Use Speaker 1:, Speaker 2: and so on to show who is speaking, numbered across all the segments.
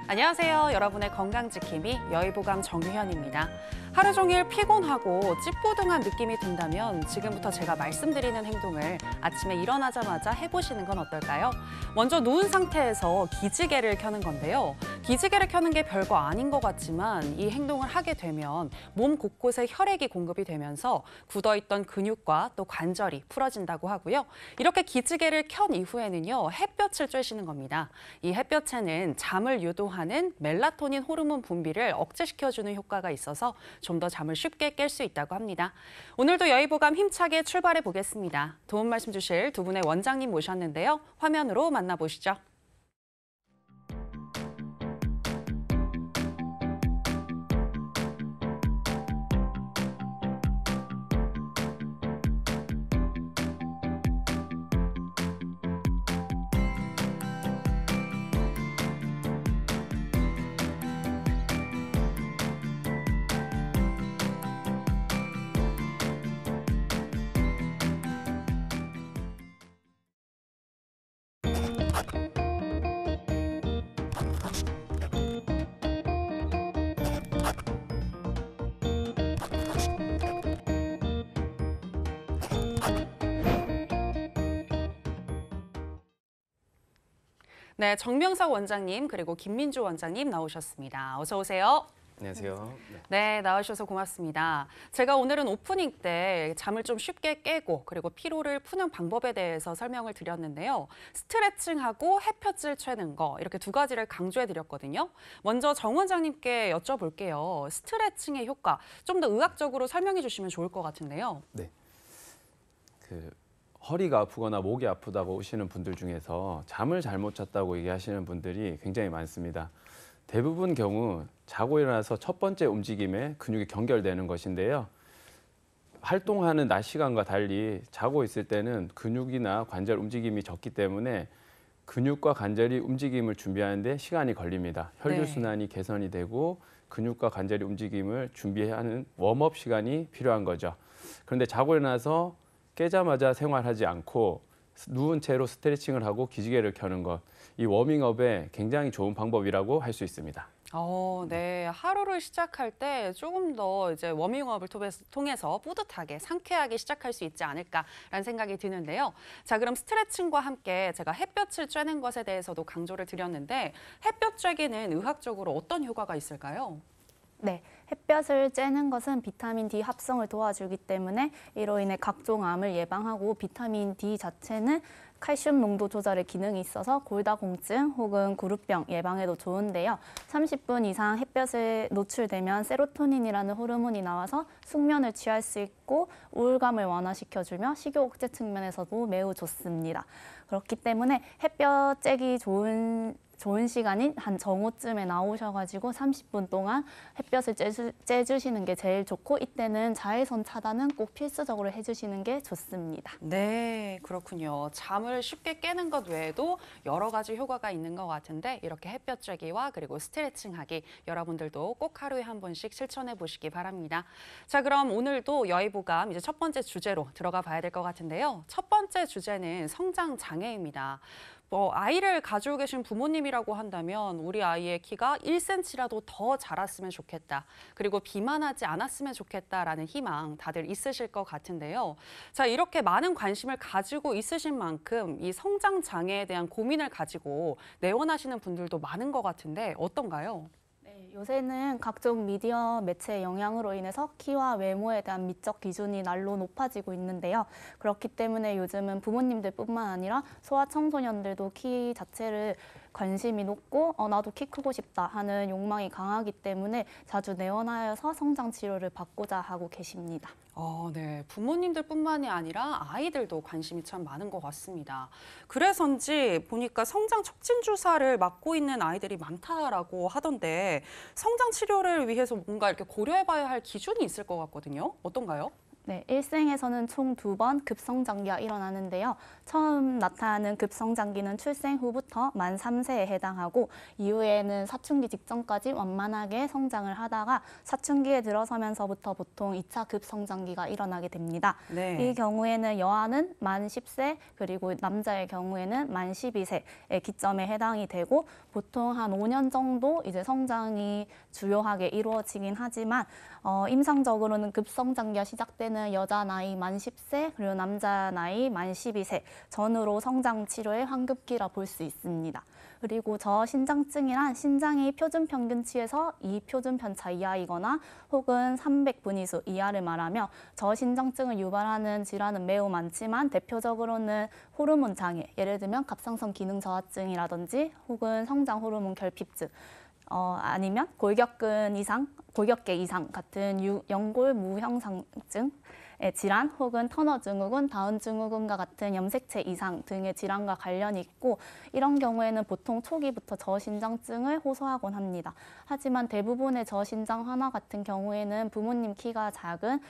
Speaker 1: 안녕하세요. 여러분의 건강지킴이 여의보감 정유현입니다. 하루 종일 피곤하고 찌뿌둥한 느낌이 든다면 지금부터 제가 말씀드리는 행동을 아침에 일어나자마자 해보시는 건 어떨까요? 먼저 누운 상태에서 기지개를 켜는 건데요. 기지개를 켜는 게 별거 아닌 것 같지만 이 행동을 하게 되면 몸 곳곳에 혈액이 공급이 되면서 굳어있던 근육과 또 관절이 풀어진다고 하고요. 이렇게 기지개를 켠 이후에는요, 햇볕을 쬐시는 겁니다. 이 햇볕에는 잠을 유도하는 멜라토닌 호르몬 분비를 억제시켜주는 효과가 있어서 좀 더 잠을 쉽게 깰 수 있다고 합니다. 오늘도 여의보감 힘차게 출발해 보겠습니다. 도움 말씀 주실 두 분의 원장님 모셨는데요. 화면으로 만나보시죠. 네, 정명석 원장님 그리고 김민주 원장님 나오셨습니다. 어서 오세요.
Speaker 2: 안녕하세요.
Speaker 1: 네, 나와주셔서 고맙습니다. 제가 오늘은 오프닝 때 잠을 좀 쉽게 깨고 그리고 피로를 푸는 방법에 대해서 설명을 드렸는데요. 스트레칭하고 햇볕을 쬐는 거 이렇게 두 가지를 강조해 드렸거든요. 먼저 정 원장님께 여쭤볼게요. 스트레칭의 효과 좀 더 의학적으로 설명해 주시면 좋을 것 같은데요.
Speaker 2: 네. 허리가 아프거나 목이 아프다고 오시는 분들 중에서 잠을 잘못 잤다고 얘기하시는 분들이 굉장히 많습니다. 대부분 경우 자고 일어나서 첫 번째 움직임에 근육이 경결되는 것인데요. 활동하는 낮 시간과 달리 자고 있을 때는 근육이나 관절 움직임이 적기 때문에 근육과 관절이 움직임을 준비하는데 시간이 걸립니다. 혈류순환이 개선이 되고 근육과 관절의 움직임을 준비하는 웜업 시간이 필요한 거죠. 그런데 자고 일어나서 깨자마자 생활하지 않고 누운 채로 스트레칭을 하고 기지개를 켜는 것, 이 워밍업에 굉장히 좋은 방법이라고 할 수 있습니다.
Speaker 1: 네. 하루를 시작할 때 조금 더 이제 워밍업을 통해서 뿌듯하게, 상쾌하게 시작할 수 있지 않을까라는 생각이 드는데요. 자, 그럼 스트레칭과 함께 제가 햇볕을 쬐는 것에 대해서도 강조를 드렸는데 햇볕 쬐기는 의학적으로 어떤 효과가 있을까요?
Speaker 3: 네, 햇볕을 쬐는 것은 비타민 D 합성을 도와주기 때문에 이로 인해 각종 암을 예방하고 비타민 D 자체는 칼슘 농도 조절의 기능이 있어서 골다공증 혹은 구루병 예방에도 좋은데요. 30분 이상 햇볕에 노출되면 세로토닌이라는 호르몬이 나와서 숙면을 취할 수 있고 우울감을 완화시켜주며 식욕 억제 측면에서도 매우 좋습니다. 그렇기 때문에 햇볕 쬐기 좋은 시간인 한 정오쯤에 나오셔가지고 30분 동안 햇볕을 쬐주시는 게 제일 좋고 이때는 자외선 차단은 꼭 필수적으로 해주시는 게 좋습니다.
Speaker 1: 네, 그렇군요. 잠을 쉽게 깨는 것 외에도 여러 가지 효과가 있는 것 같은데 이렇게 햇볕 쬐기와 그리고 스트레칭하기 여러분들도 꼭 하루에 한 번씩 실천해 보시기 바랍니다. 자, 그럼 오늘도 여의보감 이제 첫 번째 주제로 들어가 봐야 될 것 같은데요. 첫 번째 주제는 성장 장애입니다. 아이를 가지고 계신 부모님이라고 한다면 우리 아이의 키가 1cm라도 더 자랐으면 좋겠다. 그리고 비만하지 않았으면 좋겠다라는 희망 다들 있으실 것 같은데요. 자, 이렇게 많은 관심을 가지고 있으신 만큼 이 성장 장애에 대한 고민을 가지고 내원하시는 분들도 많은 것 같은데 어떤가요?
Speaker 3: 요새는 각종 미디어 매체의 영향으로 인해서 키와 외모에 대한 미적 기준이 날로 높아지고 있는데요. 그렇기 때문에 요즘은 부모님들뿐만 아니라 소아청소년들도 키 자체를 관심이 높고 나도 키 크고 싶다 하는 욕망이 강하기 때문에 자주 내원하여서 성장 치료를 받고자 하고 계십니다.
Speaker 1: 네. 부모님들뿐만이 아니라 아이들도 관심이 참 많은 것 같습니다. 그래서인지 보니까 성장 촉진 주사를 맞고 있는 아이들이 많다라고 하던데 성장 치료를 위해서 뭔가 이렇게 고려해봐야 할 기준이 있을 것 같거든요. 어떤가요?
Speaker 3: 네, 일생에서는 총 2번 급성장기가 일어나는데요. 처음 나타나는 급성장기는 출생 후부터 만 3세에 해당하고 이후에는 사춘기 직전까지 완만하게 성장을 하다가 사춘기에 들어서면서부터 보통 2차 급성장기가 일어나게 됩니다.
Speaker 1: 네.
Speaker 3: 이 경우에는 여아는 만 10세 그리고 남자의 경우에는 만 12세의 기점에 해당이 되고 보통 한 5년 정도 이제 성장이 주요하게 이루어지긴 하지만 임상적으로는 급성장기가 시작되는 여자 나이 만 10세 그리고 남자 나이 만 12세 전후로 성장 치료의 황급기라 볼 수 있습니다. 그리고 저신장증이란 신장이 표준 평균치에서 2표준 편차 이하이거나 혹은 300분위수 이하를 말하며 저신장증을 유발하는 질환은 매우 많지만 대표적으로는 호르몬 장애, 예를 들면 갑상선 기능 저하증이라든지 혹은 성장 호르몬 결핍증, 아니면 골격근 이상, 골격계 이상 같은 연골 무형상증 질환 혹은 터너 증후군, 다운 증후군과 같은 염색체 이상 등의 질환과 관련이 있고 이런 경우에는 보통 초기부터 저신장증을 호소하곤 합니다. 하지만 대부분의 저신장 환아 같은 경우에는 부모님 키가 작은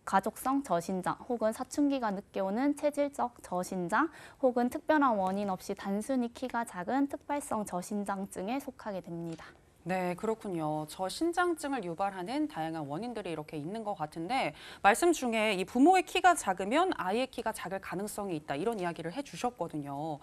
Speaker 3: 가족성 저신장 혹은 사춘기가 늦게 오는 체질적 저신장 혹은 특별한 원인 없이 단순히 키가 작은 특발성 저신장증에 속하게 됩니다.
Speaker 1: 네, 그렇군요. 저신장증을 유발하는 다양한 원인들이 이렇게 있는 것 같은데 말씀 중에 이 부모의 키가 작으면 아이의 키가 작을 가능성이 있다 이런 이야기를 해주셨거든요.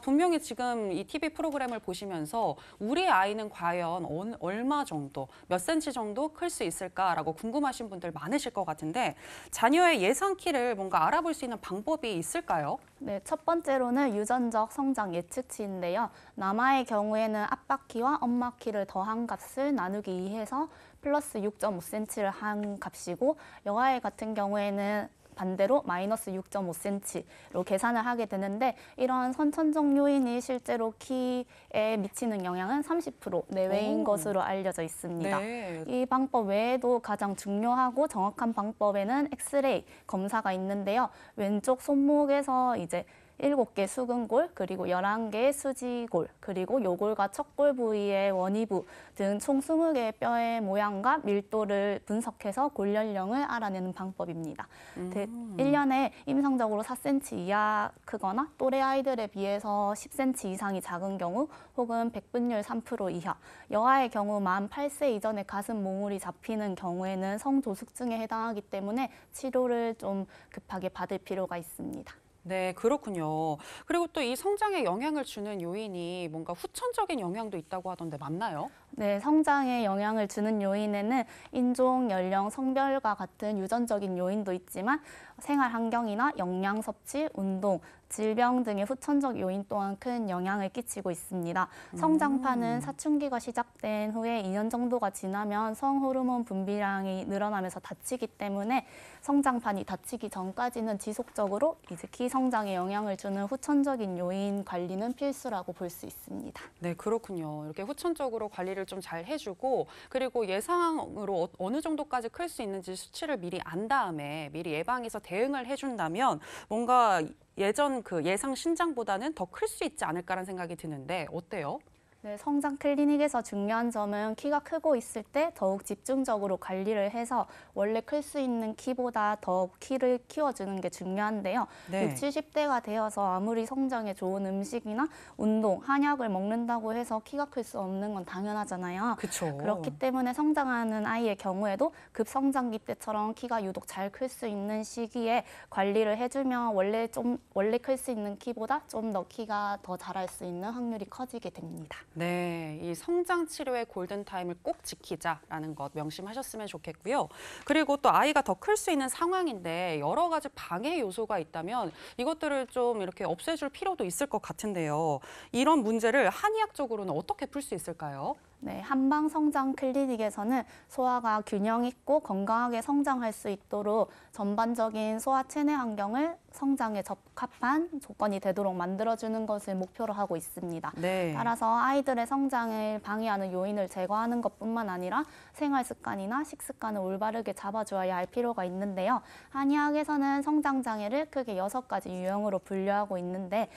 Speaker 1: 분명히 지금 이 TV 프로그램을 보시면서 우리 아이는 과연 얼마 정도, 몇 센치 정도 클 수 있을까라고 궁금하신 분들 많으실 것 같은데 자녀의 예상 키를 뭔가 알아볼 수 있는 방법이 있을까요?
Speaker 3: 네, 첫 번째로는 유전적 성장 예측치인데요. 남아의 경우에는 아빠 키와 엄마 키를 더한 값을 나누기 2해서 플러스 6.5cm를 한 값이고 여아의 같은 경우에는 반대로 마이너스 6.5cm로 계산을 하게 되는데 이러한 선천적 요인이 실제로 키에 미치는 영향은 30% 내외인 것으로 알려져 있습니다.
Speaker 1: 네.
Speaker 3: 이 방법 외에도 가장 중요하고 정확한 방법에는 엑스레이 검사가 있는데요. 왼쪽 손목에서 이제 7개 수근골, 그리고 11개의 수지골, 그리고 요골과 척골 부위의 원위부 등 총 20개의 뼈의 모양과 밀도를 분석해서 골 연령을 알아내는 방법입니다. 1년에 임상적으로 4cm 이하 크거나 또래 아이들에 비해서 10cm 이상이 작은 경우 혹은 백분율 3% 이하, 여아의 경우 만 8세 이전에 가슴 몽울이 잡히는 경우에는 성조숙증에 해당하기 때문에 치료를 좀 급하게 받을 필요가 있습니다.
Speaker 1: 네, 그렇군요. 그리고 또 이 성장에 영향을 주는 요인이 뭔가 후천적인 영향도 있다고 하던데 맞나요?
Speaker 3: 네, 성장에 영향을 주는 요인에는 인종, 연령, 성별과 같은 유전적인 요인도 있지만 생활 환경이나 영양 섭취, 운동, 질병 등의 후천적 요인 또한 큰 영향을 끼치고 있습니다. 성장판은 사춘기가 시작된 후에 2년 정도가 지나면 성호르몬 분비량이 늘어나면서 닫히기 때문에 성장판이 닫히기 전까지는 지속적으로 이제 키 성장에 영향을 주는 후천적인 요인 관리는 필수라고 볼 수 있습니다.
Speaker 1: 네, 그렇군요. 이렇게 후천적으로 관리를 좀 잘 해주고 그리고 예상으로 어느 정도까지 클 수 있는지 수치를 미리 안 다음에 미리 예방해서 대응을 해준다면 뭔가 예전 그 예상 신장보다는 더 클 수 있지 않을까라는 생각이 드는데 어때요?
Speaker 3: 네, 성장 클리닉에서 중요한 점은 키가 크고 있을 때 더욱 집중적으로 관리를 해서 원래 클 수 있는 키보다 더 키를 키워주는 게 중요한데요.
Speaker 1: 네.
Speaker 3: 60, 70대가 되어서 아무리 성장에 좋은 음식이나 운동, 한약을 먹는다고 해서 키가 클 수 없는 건 당연하잖아요.
Speaker 1: 그렇죠.
Speaker 3: 그렇기 때문에 성장하는 아이의 경우에도 급성장기 때처럼 키가 유독 잘 클 수 있는 시기에 관리를 해주면 원래 클 수 있는 키보다 좀 더 키가 더 자랄 수 있는 확률이 커지게 됩니다.
Speaker 1: 네, 이 성장 치료의 골든타임을 꼭 지키자라는 것 명심하셨으면 좋겠고요. 그리고 또 아이가 더 클 수 있는 상황인데 여러 가지 방해 요소가 있다면 이것들을 좀 이렇게 없애줄 필요도 있을 것 같은데요. 이런 문제를 한의학적으로는 어떻게 풀 수 있을까요?
Speaker 3: 네, 한방 성장 클리닉에서는 소아가 균형 있고 건강하게 성장할 수 있도록 전반적인 소아 체내 환경을 성장에 적합한 조건이 되도록 만들어주는 것을 목표로 하고 있습니다.
Speaker 1: 네.
Speaker 3: 따라서 아이들의 성장을 방해하는 요인을 제거하는 것뿐만 아니라 생활 습관이나 식습관을 올바르게 잡아줘야 할 필요가 있는데요. 한의학에서는 성장 장애를 크게 6가지 유형으로 분류하고 있는데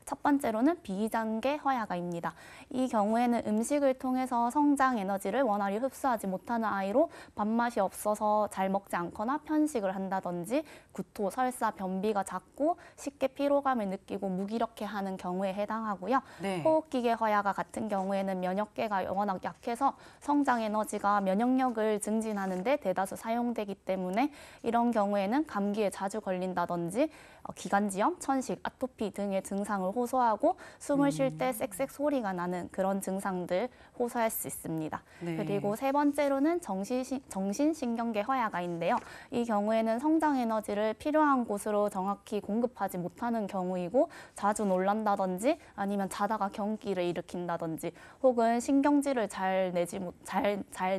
Speaker 3: 첫 번째로는 비장계 허야가입니다. 이 경우에는 음식을 통해서 성장 에너지를 원활히 흡수하지 못하는 아이로 밥맛이 없어서 잘 먹지 않거나 편식을 한다든지 구토, 설사, 변비가 잦고 쉽게 피로감을 느끼고 무기력해하는 경우에 해당하고요.
Speaker 1: 네.
Speaker 3: 호흡기계 허야가 같은 경우에는 면역계가 워낙 약해서 성장 에너지가 면역력을 증진하는 데 대다수 사용되기 때문에 이런 경우에는 감기에 자주 걸린다든지 기관지염, 천식, 아토피 등의 증상을 호소하고 숨을 쉴 때 쌕쌕 소리가 나는 그런 증상들 호소할 수 있습니다.
Speaker 1: 네.
Speaker 3: 그리고 세 번째로는 정신신경계 허야가인데요. 이 경우에는 성장 에너지를 필요한 곳으로 정확히 공급하지 못하는 경우이고 자주 놀란다든지 아니면 자다가 경기를 일으킨다든지 혹은 신경질을 잘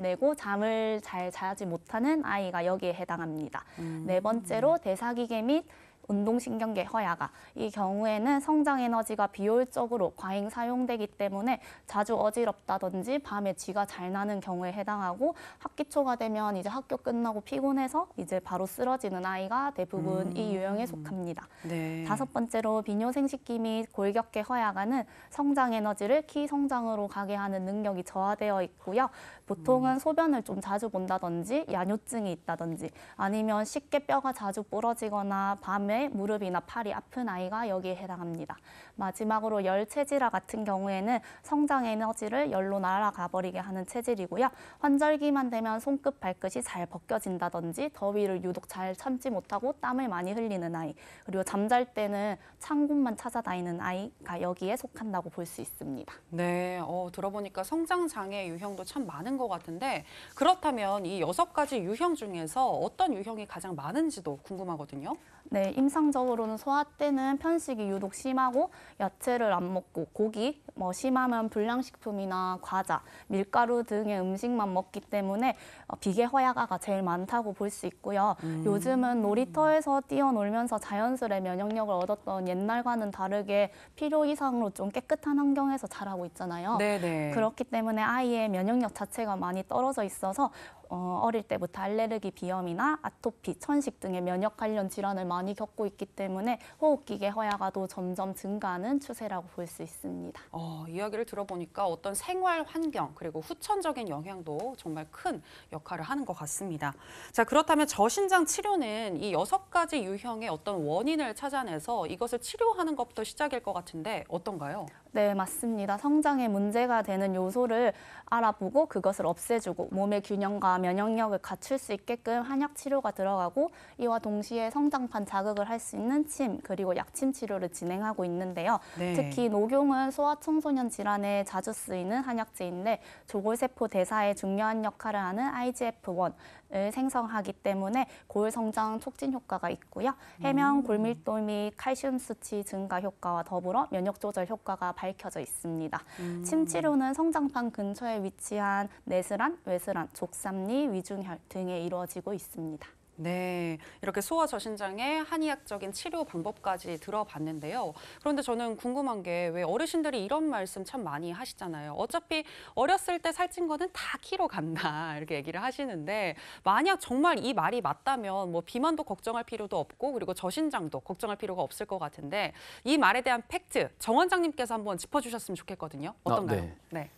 Speaker 3: 내고 잠을 잘 자지 못하는 아이가 여기에 해당합니다. 네 번째로 대사기계 및 운동신경계 허야가. 이 경우에는 성장 에너지가 비효율적으로 과잉 사용되기 때문에 자주 어지럽다든지 밤에 쥐가 잘 나는 경우에 해당하고 학기 초가 되면 이제 학교 끝나고 피곤해서 이제 바로 쓰러지는 아이가 대부분 이 유형에 속합니다.
Speaker 1: 네.
Speaker 3: 다섯 번째로 비뇨생식기 및 골격계 허야가는 성장 에너지를 키 성장으로 가게 하는 능력이 저하되어 있고요. 보통은 소변을 좀 자주 본다든지 야뇨증이 있다든지 아니면 쉽게 뼈가 자주 부러지거나 밤에 무릎이나 팔이 아픈 아이가 여기에 해당합니다. 마지막으로 열 체질화 같은 경우에는 성장 에너지를 열로 날아가 버리게 하는 체질이고요. 환절기만 되면 손끝 발끝이 잘 벗겨진다든지 더위를 유독 잘 참지 못하고 땀을 많이 흘리는 아이 그리고 잠잘 때는 찬 곳만 찾아다니는 아이가 여기에 속한다고 볼 수 있습니다.
Speaker 1: 네, 들어보니까 성장 장애 유형도 참 많은 것 같은데 그렇다면 이 6가지 유형 중에서 어떤 유형이 가장 많은지도 궁금하거든요.
Speaker 3: 네, 임상적으로는 소아 때는 편식이 유독 심하고 야채를 안 먹고 고기, 심하면 불량식품이나 과자, 밀가루 등의 음식만 먹기 때문에 비계 허야가가 제일 많다고 볼 수 있고요. 요즘은 놀이터에서 뛰어놀면서 자연스레 면역력을 얻었던 옛날과는 다르게 필요 이상으로 좀 깨끗한 환경에서 자라고 있잖아요.
Speaker 1: 네네.
Speaker 3: 그렇기 때문에 아이의 면역력 자체가 많이 떨어져 있어서 어릴 때부터 알레르기 비염이나 아토피, 천식 등의 면역 관련 질환을 많이 겪고 있기 때문에 호흡기계 허야가도 점점 증가하는 추세라고 볼 수 있습니다.
Speaker 1: 이야기를 들어보니까 어떤 생활 환경 그리고 후천적인 영향도 정말 큰 역할을 하는 것 같습니다. 자, 그렇다면 저신장 치료는 이 6가지 유형의 어떤 원인을 찾아내서 이것을 치료하는 것부터 시작일 것 같은데 어떤가요?
Speaker 3: 네, 맞습니다. 성장에 문제가 되는 요소를 알아보고 그것을 없애주고 몸의 균형과 면역력을 갖출 수 있게끔 한약 치료가 들어가고 이와 동시에 성장판 자극을 할 수 있는 침 그리고 약침 치료를 진행하고 있는데요.
Speaker 1: 네.
Speaker 3: 특히 녹용은 소아청소년 질환에 자주 쓰이는 한약재인데 조골세포 대사에 중요한 역할을 하는 IGF-1을 생성하기 때문에 고혈 성장 촉진 효과가 있고요. 해면 골밀도 및 칼슘 수치 증가 효과와 더불어 면역 조절 효과가 밝혀져 있습니다. 침 치료는 성장판 근처에 위치한 내슬환, 외슬환, 족삼리, 위중혈 등에 이루어지고 있습니다.
Speaker 1: 네, 이렇게 소아 저신장의 한의학적인 치료 방법까지 들어봤는데요. 그런데 저는 궁금한 게 왜 어르신들이 이런 말씀 참 많이 하시잖아요. 어차피 어렸을 때 살찐 거는 다 키로 간다 이렇게 얘기를 하시는데 만약 정말 이 말이 맞다면 뭐 비만도 걱정할 필요도 없고 그리고 저신장도 걱정할 필요가 없을 것 같은데 이 말에 대한 팩트 정 원장님께서 한번 짚어주셨으면 좋겠거든요. 어떤가요?
Speaker 2: 네.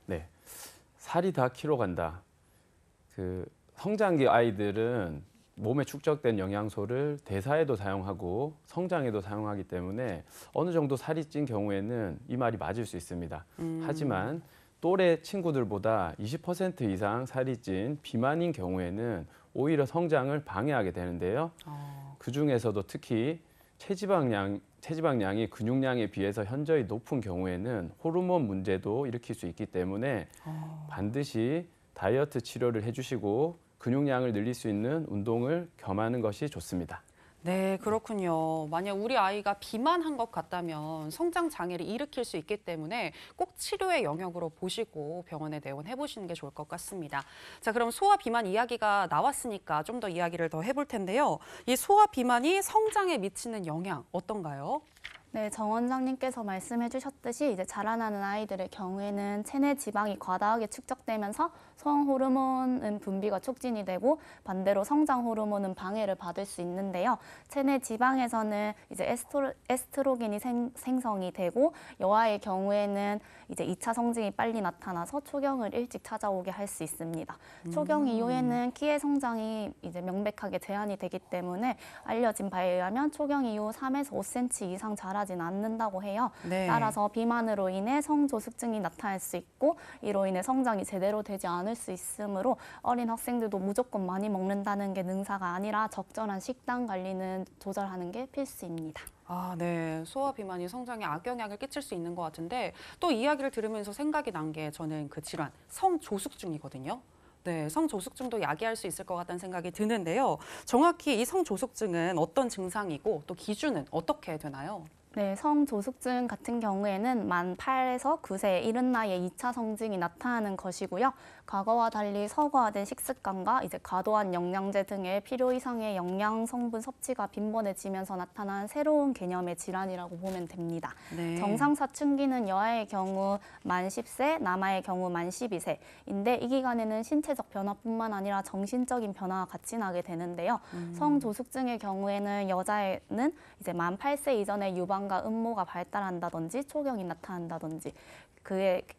Speaker 2: 네, 살이 다 키로 간다. 성장기 아이들은 몸에 축적된 영양소를 대사에도 사용하고 성장에도 사용하기 때문에 어느 정도 살이 찐 경우에는 이 말이 맞을 수 있습니다. 하지만 또래 친구들보다 20% 이상 살이 찐 비만인 경우에는 오히려 성장을 방해하게 되는데요. 그중에서도 특히 체지방량이 근육량에 비해서 현저히 높은 경우에는 호르몬 문제도 일으킬 수 있기 때문에 반드시 다이어트 치료를 해주시고 근육량을 늘릴 수 있는 운동을 겸하는 것이 좋습니다.
Speaker 1: 네, 그렇군요. 만약 우리 아이가 비만한 것 같다면 성장 장애를 일으킬 수 있기 때문에 꼭 치료의 영역으로 보시고 병원에 내원해 보시는 게 좋을 것 같습니다. 자, 그럼 소아 비만 이야기가 나왔으니까 좀 더 이야기를 더 해볼 텐데요. 이 소아 비만이 성장에 미치는 영향 어떤가요?
Speaker 3: 네, 정 원장님께서 말씀해 주셨듯이 이제 자라나는 아이들의 경우에는 체내 지방이 과다하게 축적되면서 소형 호르몬은 분비가 촉진이 되고 반대로 성장 호르몬은 방해를 받을 수 있는데요. 체내 지방에서는 이제 에스트로겐이 생성이 되고 여아의 경우에는 이제 2차 성징이 빨리 나타나서 초경을 일찍 찾아오게 할 수 있습니다. 초경 이후에는 키의 성장이 이제 명백하게 제한이 되기 때문에 알려진 바에 의하면 초경 이후 3에서 5cm 이상 자라진 않는다고 해요.
Speaker 1: 네.
Speaker 3: 따라서 비만으로 인해 성조숙증이 나타날 수 있고 이로 인해 성장이 제대로 되지 않을 수 있으므로 어린 학생들도 무조건 많이 먹는다는 게 능사가 아니라 적절한 식단 관리는 조절하는 게 필수입니다.
Speaker 1: 아, 네. 소아 비만이 성장에 악영향을 끼칠 수 있는 것 같은데 또 이야기를 들으면서 생각이 난 게 저는 그 질환, 성조숙증이거든요. 네, 성조숙증도 야기할 수 있을 것 같다는 생각이 드는데요. 정확히 이 성조숙증은 어떤 증상이고 또 기준은 어떻게 되나요?
Speaker 3: 네, 성조숙증 같은 경우에는 만 8에서 9세 이른 나이에 2차 성징이 나타나는 것이고요. 과거와 달리 서구화된 식습관과 이제 과도한 영양제 등의 필요 이상의 영양 성분 섭취가 빈번해지면서 나타난 새로운 개념의 질환이라고 보면 됩니다.
Speaker 1: 네.
Speaker 3: 정상 사춘기는 여아의 경우 만 10세, 남아의 경우 만 12세인데 이 기간에는 신체적 변화뿐만 아니라 정신적인 변화가 같이 나게 되는데요. 성조숙증의 경우에는 여자에는 이제 만 8세 이전에 유방과 음모가 발달한다든지 초경이 나타난다든지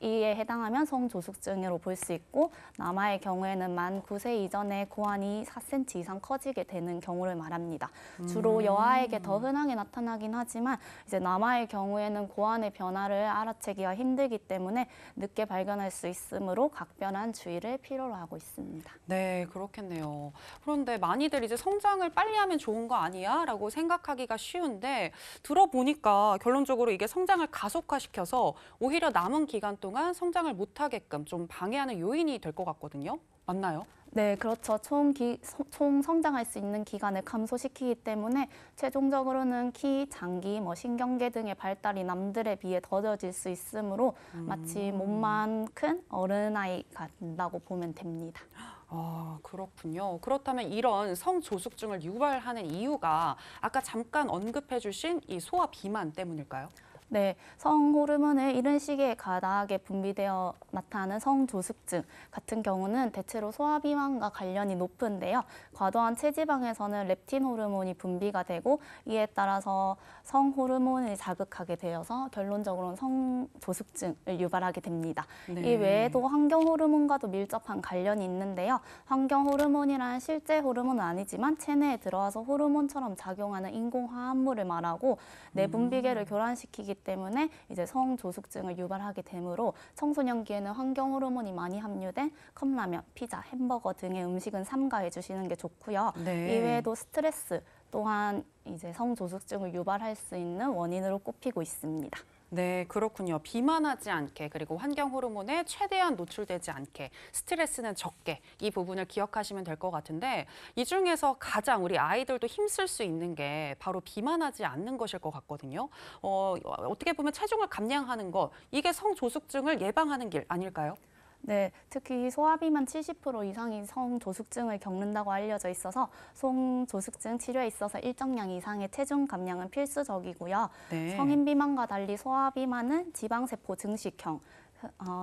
Speaker 3: 이에 해당하면 성조숙증으로 볼 수 있고 남아의 경우에는 만 9세 이전에 고환이 4cm 이상 커지게 되는 경우를 말합니다. 주로 여아에게 더 흔하게 나타나긴 하지만 이제 남아의 경우에는 고환의 변화를 알아채기가 힘들기 때문에 늦게 발견할 수 있으므로 각별한 주의를 필요로 하고 있습니다.
Speaker 1: 네, 그렇겠네요. 그런데 많이들 이제 성장을 빨리 하면 좋은 거 아니야? 라고 생각하기가 쉬운데 들어보니까 결론적으로 이게 성장을 가속화시켜서 오히려 남은 기간 동안 성장을 못하게끔 좀 방해하는 요인이 될 것 같거든요. 맞나요?
Speaker 3: 네, 그렇죠. 총 성장할 수 있는 기간을 감소시키기 때문에 최종적으로는 키, 장기, 신경계 등의 발달이 남들에 비해 더뎌질 수 있으므로 마치 몸만 큰 어른아이 같다고 보면 됩니다.
Speaker 1: 아, 그렇군요. 그렇다면 이런 성조숙증을 유발하는 이유가 아까 잠깐 언급해 주신 이 소아 비만 때문일까요?
Speaker 3: 네, 성호르몬을 이른 시기에 과다하게 분비되어 나타나는 성조숙증 같은 경우는 대체로 소아비만과 관련이 높은데요. 과도한 체지방에서는 렙틴 호르몬이 분비가 되고 이에 따라서 성호르몬을 자극하게 되어서 결론적으로는 성조숙증을 유발하게 됩니다.
Speaker 1: 네.
Speaker 3: 이 외에도 환경 호르몬과도 밀접한 관련이 있는데요. 환경 호르몬이란 실제 호르몬은 아니지만 체내에 들어와서 호르몬처럼 작용하는 인공 화합물을 말하고 내분비계를 교란시키기 때문에 이제 성조숙증을 유발하게 되므로 청소년기에는 환경 호르몬이 많이 함유된 컵라면, 피자, 햄버거 등의 음식은 삼가해 주시는 게 좋고요.
Speaker 1: 네.
Speaker 3: 이외에도 스트레스 또한 이제 성조숙증을 유발할 수 있는 원인으로 꼽히고 있습니다.
Speaker 1: 네, 그렇군요. 비만하지 않게 그리고 환경 호르몬에 최대한 노출되지 않게 스트레스는 적게 이 부분을 기억하시면 될 것 같은데 이 중에서 가장 우리 아이들도 힘쓸 수 있는 게 바로 비만하지 않는 것일 것 같거든요. 어떻게 보면 체중을 감량하는 것 이게 성조숙증을 예방하는 길 아닐까요?
Speaker 3: 네, 특히 소아비만 70% 이상이 성조숙증을 겪는다고 알려져 있어서 성조숙증 치료에 있어서 일정량 이상의 체중 감량은 필수적이고요.
Speaker 1: 네.
Speaker 3: 성인 비만과 달리 소아비만은 지방세포 증식형,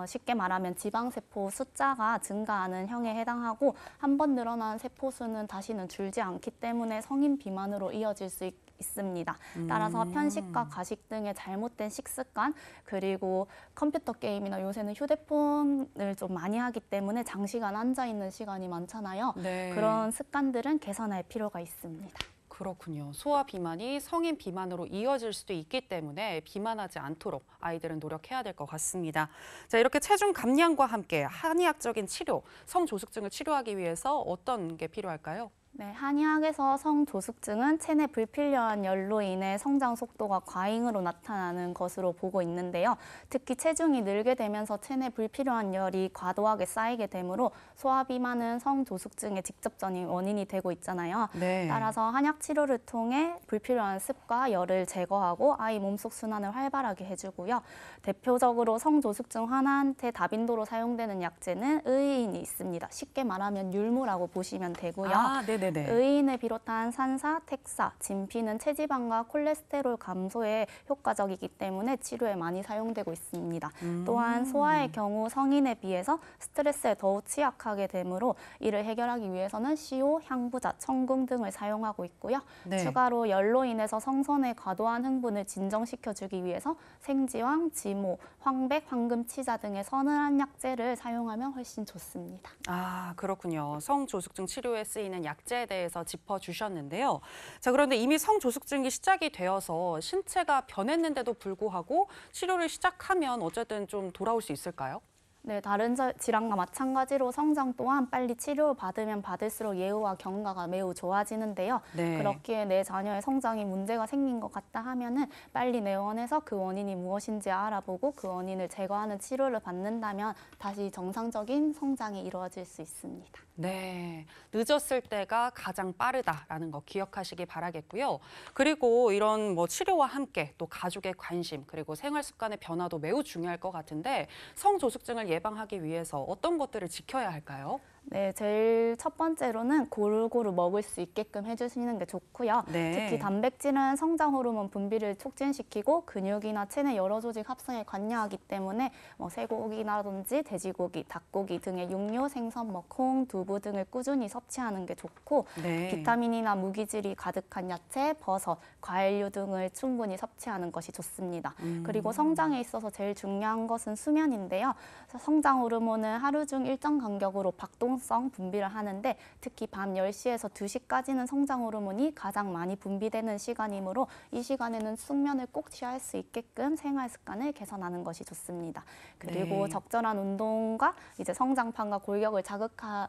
Speaker 3: 쉽게 말하면 지방세포 숫자가 증가하는 형에 해당하고 한 번 늘어난 세포수는 다시는 줄지 않기 때문에 성인 비만으로 이어질 수 있습니다. 따라서 편식과 가식 등의 잘못된 식습관 그리고 컴퓨터 게임이나 요새는 휴대폰을 좀 많이 하기 때문에 장시간 앉아있는 시간이 많잖아요.
Speaker 1: 네.
Speaker 3: 그런 습관들은 개선할 필요가 있습니다.
Speaker 1: 그렇군요. 소아 비만이 성인 비만으로 이어질 수도 있기 때문에 비만하지 않도록 아이들은 노력해야 될 것 같습니다. 자, 이렇게 체중 감량과 함께 한의학적인 치료, 성조숙증을 치료하기 위해서 어떤 게 필요할까요?
Speaker 3: 네, 한의학에서 성조숙증은 체내 불필요한 열로 인해 성장 속도가 과잉으로 나타나는 것으로 보고 있는데요. 특히 체중이 늘게 되면서 체내 불필요한 열이 과도하게 쌓이게 되므로 소아비만은 성조숙증의 직접적인 원인이 되고 있잖아요.
Speaker 1: 네.
Speaker 3: 따라서 한약 치료를 통해 불필요한 습과 열을 제거하고 아이 몸속 순환을 활발하게 해주고요. 대표적으로 성조숙증 환아한테 다빈도로 사용되는 약재는 의인이 있습니다. 쉽게 말하면 율무라고 보시면 되고요.
Speaker 1: 아, 네네. 네네.
Speaker 3: 의인을 비롯한 산사, 택사, 진피는 체지방과 콜레스테롤 감소에 효과적이기 때문에 치료에 많이 사용되고 있습니다. 또한 소아의 경우 성인에 비해서 스트레스에 더욱 취약하게 되므로 이를 해결하기 위해서는 시오, 향부자, 청궁 등을 사용하고 있고요.
Speaker 1: 네.
Speaker 3: 추가로 열로 인해서 성선의 과도한 흥분을 진정시켜주기 위해서 생지황, 지모, 황백, 황금치자 등의 서늘한 약재를 사용하면 훨씬 좋습니다.
Speaker 1: 아, 그렇군요. 성조숙증 치료에 쓰이는 약재에 대해서 짚어주셨는데요. 자, 그런데 이미 성조숙증이 시작이 되어서 신체가 변했는데도 불구하고 치료를 시작하면 어쨌든 좀 돌아올 수 있을까요?
Speaker 3: 네, 다른 질환과 마찬가지로 성장 또한 빨리 치료를 받으면 받을수록 예후와 경과가 매우 좋아지는데요.
Speaker 1: 네.
Speaker 3: 그렇기에 내 자녀의 성장이 문제가 생긴 것 같다 하면은 빨리 내원해서 그 원인이 무엇인지 알아보고 그 원인을 제거하는 치료를 받는다면 다시 정상적인 성장이 이루어질 수 있습니다.
Speaker 1: 네, 늦었을 때가 가장 빠르다라는 거 기억하시기 바라겠고요. 그리고 이런 뭐 치료와 함께 또 가족의 관심 그리고 생활 습관의 변화도 매우 중요할 것 같은데 성조숙증을 예방하기 위해서 어떤 것들을 지켜야 할까요?
Speaker 3: 네, 제일 첫 번째로는 골고루 먹을 수 있게끔 해주시는 게 좋고요.
Speaker 1: 네.
Speaker 3: 특히 단백질은 성장 호르몬 분비를 촉진시키고 근육이나 체내 여러 조직 합성에 관여하기 때문에 쇠고기라든지 돼지고기, 닭고기 등의 육류, 생선, 콩, 두부 등을 꾸준히 섭취하는 게 좋고
Speaker 1: 네.
Speaker 3: 비타민이나 무기질이 가득한 야채, 버섯, 과일류 등을 충분히 섭취하는 것이 좋습니다. 그리고 성장에 있어서 제일 중요한 것은 수면인데요. 성장 호르몬은 하루 중 일정 간격으로 박동성 분비를 하는데 특히 밤 10시에서 2시까지는 성장 호르몬이 가장 많이 분비되는 시간이므로 이 시간에는 숙면을 꼭 취할 수 있게끔 생활 습관을 개선하는 것이 좋습니다. 그리고
Speaker 1: 네.
Speaker 3: 적절한 운동과 이제 성장판과 골격을 자극하는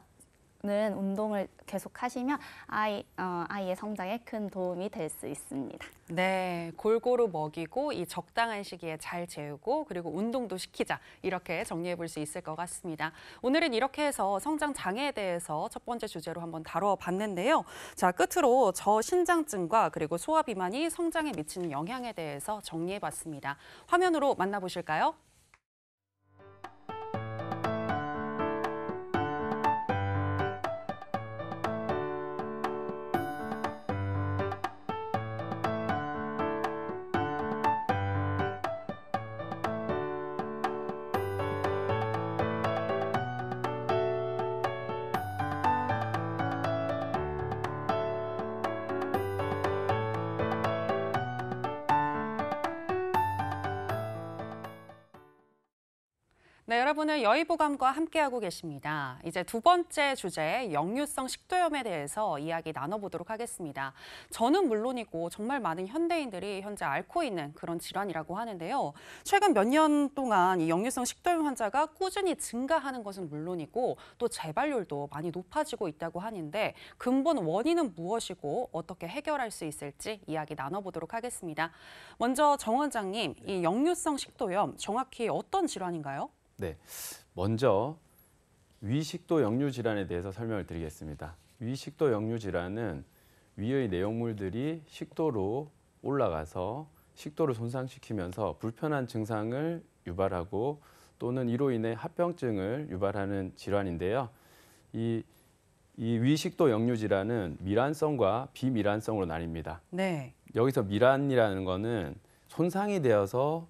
Speaker 3: 운동을 계속 하시면 아이의 성장에 큰 도움이 될 수 있습니다.
Speaker 1: 네, 골고루 먹이고 이 적당한 시기에 잘 재우고 그리고 운동도 시키자 이렇게 정리해 볼 수 있을 것 같습니다. 오늘은 이렇게 해서 성장 장애에 대해서 첫 번째 주제로 한번 다뤄봤는데요. 자, 끝으로 저신장증과 그리고 소아 비만이 성장에 미치는 영향에 대해서 정리해 봤습니다. 화면으로 만나보실까요? 네, 여러분은 여의보감과 함께하고 계십니다. 이제 두 번째 주제, 역류성 식도염에 대해서 이야기 나눠보도록 하겠습니다. 저는 물론이고 정말 많은 현대인들이 현재 앓고 있는 그런 질환이라고 하는데요. 최근 몇 년 동안 이 역류성 식도염 환자가 꾸준히 증가하는 것은 물론이고 또 재발률도 많이 높아지고 있다고 하는데 근본 원인은 무엇이고 어떻게 해결할 수 있을지 이야기 나눠보도록 하겠습니다. 먼저 정 원장님, 이 역류성 식도염 정확히 어떤 질환인가요?
Speaker 2: 네, 먼저 위식도 역류 질환에 대해서 설명을 드리겠습니다. 위식도 역류 질환은 위의 내용물들이 식도로 올라가서 식도를 손상시키면서 불편한 증상을 유발하고 또는 이로 인해 합병증을 유발하는 질환인데요. 이 위식도 역류 질환은 미란성과 비미란성으로 나뉩니다.
Speaker 1: 네.
Speaker 2: 여기서 미란이라는 거는 손상이 되어서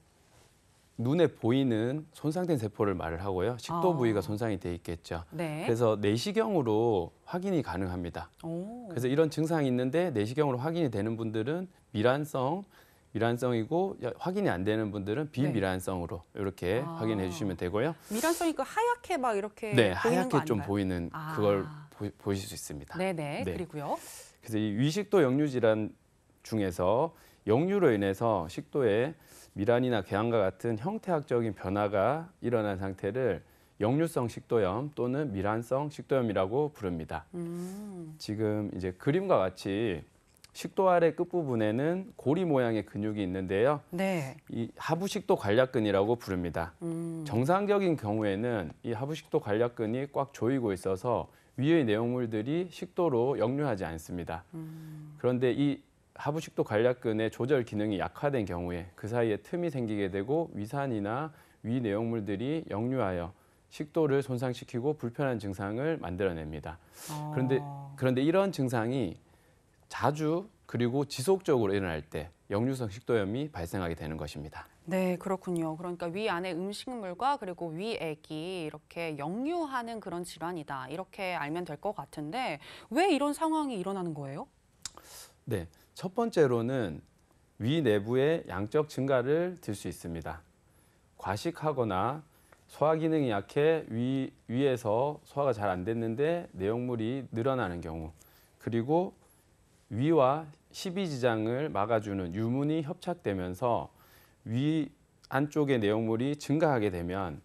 Speaker 2: 눈에 보이는 손상된 세포를 말을 하고요. 식도 부위가 손상이 돼 있겠죠.
Speaker 1: 네.
Speaker 2: 그래서 내시경으로 확인이 가능합니다.
Speaker 1: 오.
Speaker 2: 그래서 이런 증상이 있는데 내시경으로 확인이 되는 분들은 미란성이고 확인이 안 되는 분들은 비미란성으로 이렇게 확인해 주시면 되고요.
Speaker 1: 미란성이 그 하얗게 막 이렇게
Speaker 2: 네,
Speaker 1: 보이는
Speaker 2: 하얗게
Speaker 1: 거
Speaker 2: 좀
Speaker 1: 아닌가요?
Speaker 2: 보이는 그걸 보실 수 있습니다.
Speaker 1: 네네.
Speaker 2: 네.
Speaker 1: 그리고요.
Speaker 2: 그래서 이 위식도 역류 질환 중에서 역류로 인해서 식도에 미란이나 궤양과 같은 형태학적인 변화가 일어난 상태를 역류성 식도염 또는 미란성 식도염이라고 부릅니다. 지금 이제 그림과 같이 식도 아래 끝부분에는 고리 모양의 근육이 있는데요.
Speaker 1: 네.
Speaker 2: 이 하부식도 관략근이라고 부릅니다. 정상적인 경우에는 이 하부식도 관략근이 꽉 조이고 있어서 위의 내용물들이 식도로 역류하지 않습니다. 그런데 이 하부식도 관략근의 조절 기능이 약화된 경우에 그 사이에 틈이 생기게 되고 위산이나 위 내용물들이 역류하여 식도를 손상시키고 불편한 증상을 만들어냅니다. 그런데
Speaker 1: 어.
Speaker 2: 그런데 이런 증상이 자주 그리고 지속적으로 일어날 때 역류성 식도염이 발생하게 되는 것입니다.
Speaker 1: 네, 그렇군요. 그러니까 위 안에 음식물과 그리고 위액이 이렇게 역류하는 그런 질환이다. 이렇게 알면 될 것 같은데 왜 이런 상황이 일어나는 거예요?
Speaker 2: 네, 첫 번째로는 위 내부의 양적 증가를 들 수 있습니다. 과식하거나 소화 기능이 약해 위에서 소화가 잘 안 됐는데 내용물이 늘어나는 경우, 그리고 위와 십이지장을 막아주는 유문이 협착되면서 위 안쪽의 내용물이 증가하게 되면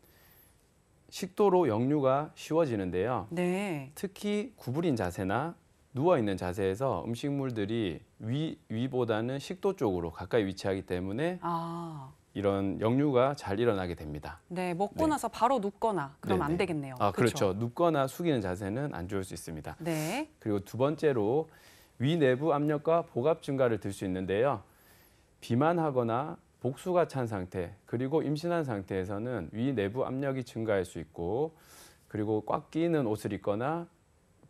Speaker 2: 식도로 역류가 쉬워지는데요.
Speaker 1: 네.
Speaker 2: 특히 구부린 자세나 누워 있는 자세에서 음식물들이 위보다는 식도 쪽으로 가까이 위치하기 때문에
Speaker 1: 아,
Speaker 2: 이런 역류가 잘 일어나게 됩니다.
Speaker 1: 네. 먹고
Speaker 2: 네.
Speaker 1: 나서 바로 눕거나 그럼
Speaker 2: 네네.
Speaker 1: 안 되겠네요.
Speaker 2: 아,
Speaker 1: 그렇죠?
Speaker 2: 그렇죠. 눕거나 숙이는 자세는 안 좋을 수 있습니다.
Speaker 1: 네.
Speaker 2: 그리고 두 번째로 위 내부 압력과 복압 증가를 들 수 있는데요. 비만하거나 복수가 찬 상태, 그리고 임신한 상태에서는 위 내부 압력이 증가할 수 있고, 그리고 꽉 끼는 옷을 입거나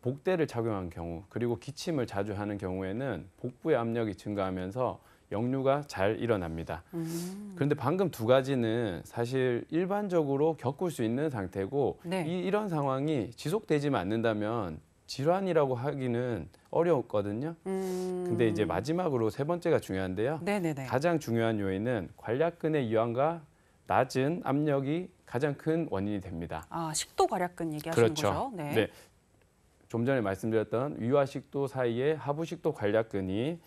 Speaker 2: 복대를 착용한 경우, 그리고 기침을 자주 하는 경우에는 복부의 압력이 증가하면서 역류가 잘 일어납니다. 그런데 방금 두 가지는 사실 일반적으로 겪을 수 있는 상태고,
Speaker 1: 네.
Speaker 2: 이런 상황이 지속되지만 않는다면 질환이라고 하기는 어려웠거든요. 근데 이제 마지막으로 세 번째가 중요한데요.
Speaker 1: 네네네.
Speaker 2: 가장 중요한 요인은 관략근의 이완과 낮은 압력이 가장 큰 원인이 됩니다.
Speaker 1: 아, 식도 괄약근 얘기하시는
Speaker 2: 그렇죠.
Speaker 1: 거죠? 네.
Speaker 2: 네. 좀 전에 말씀드렸던 위와 식도 사이에 하부식도 관략근이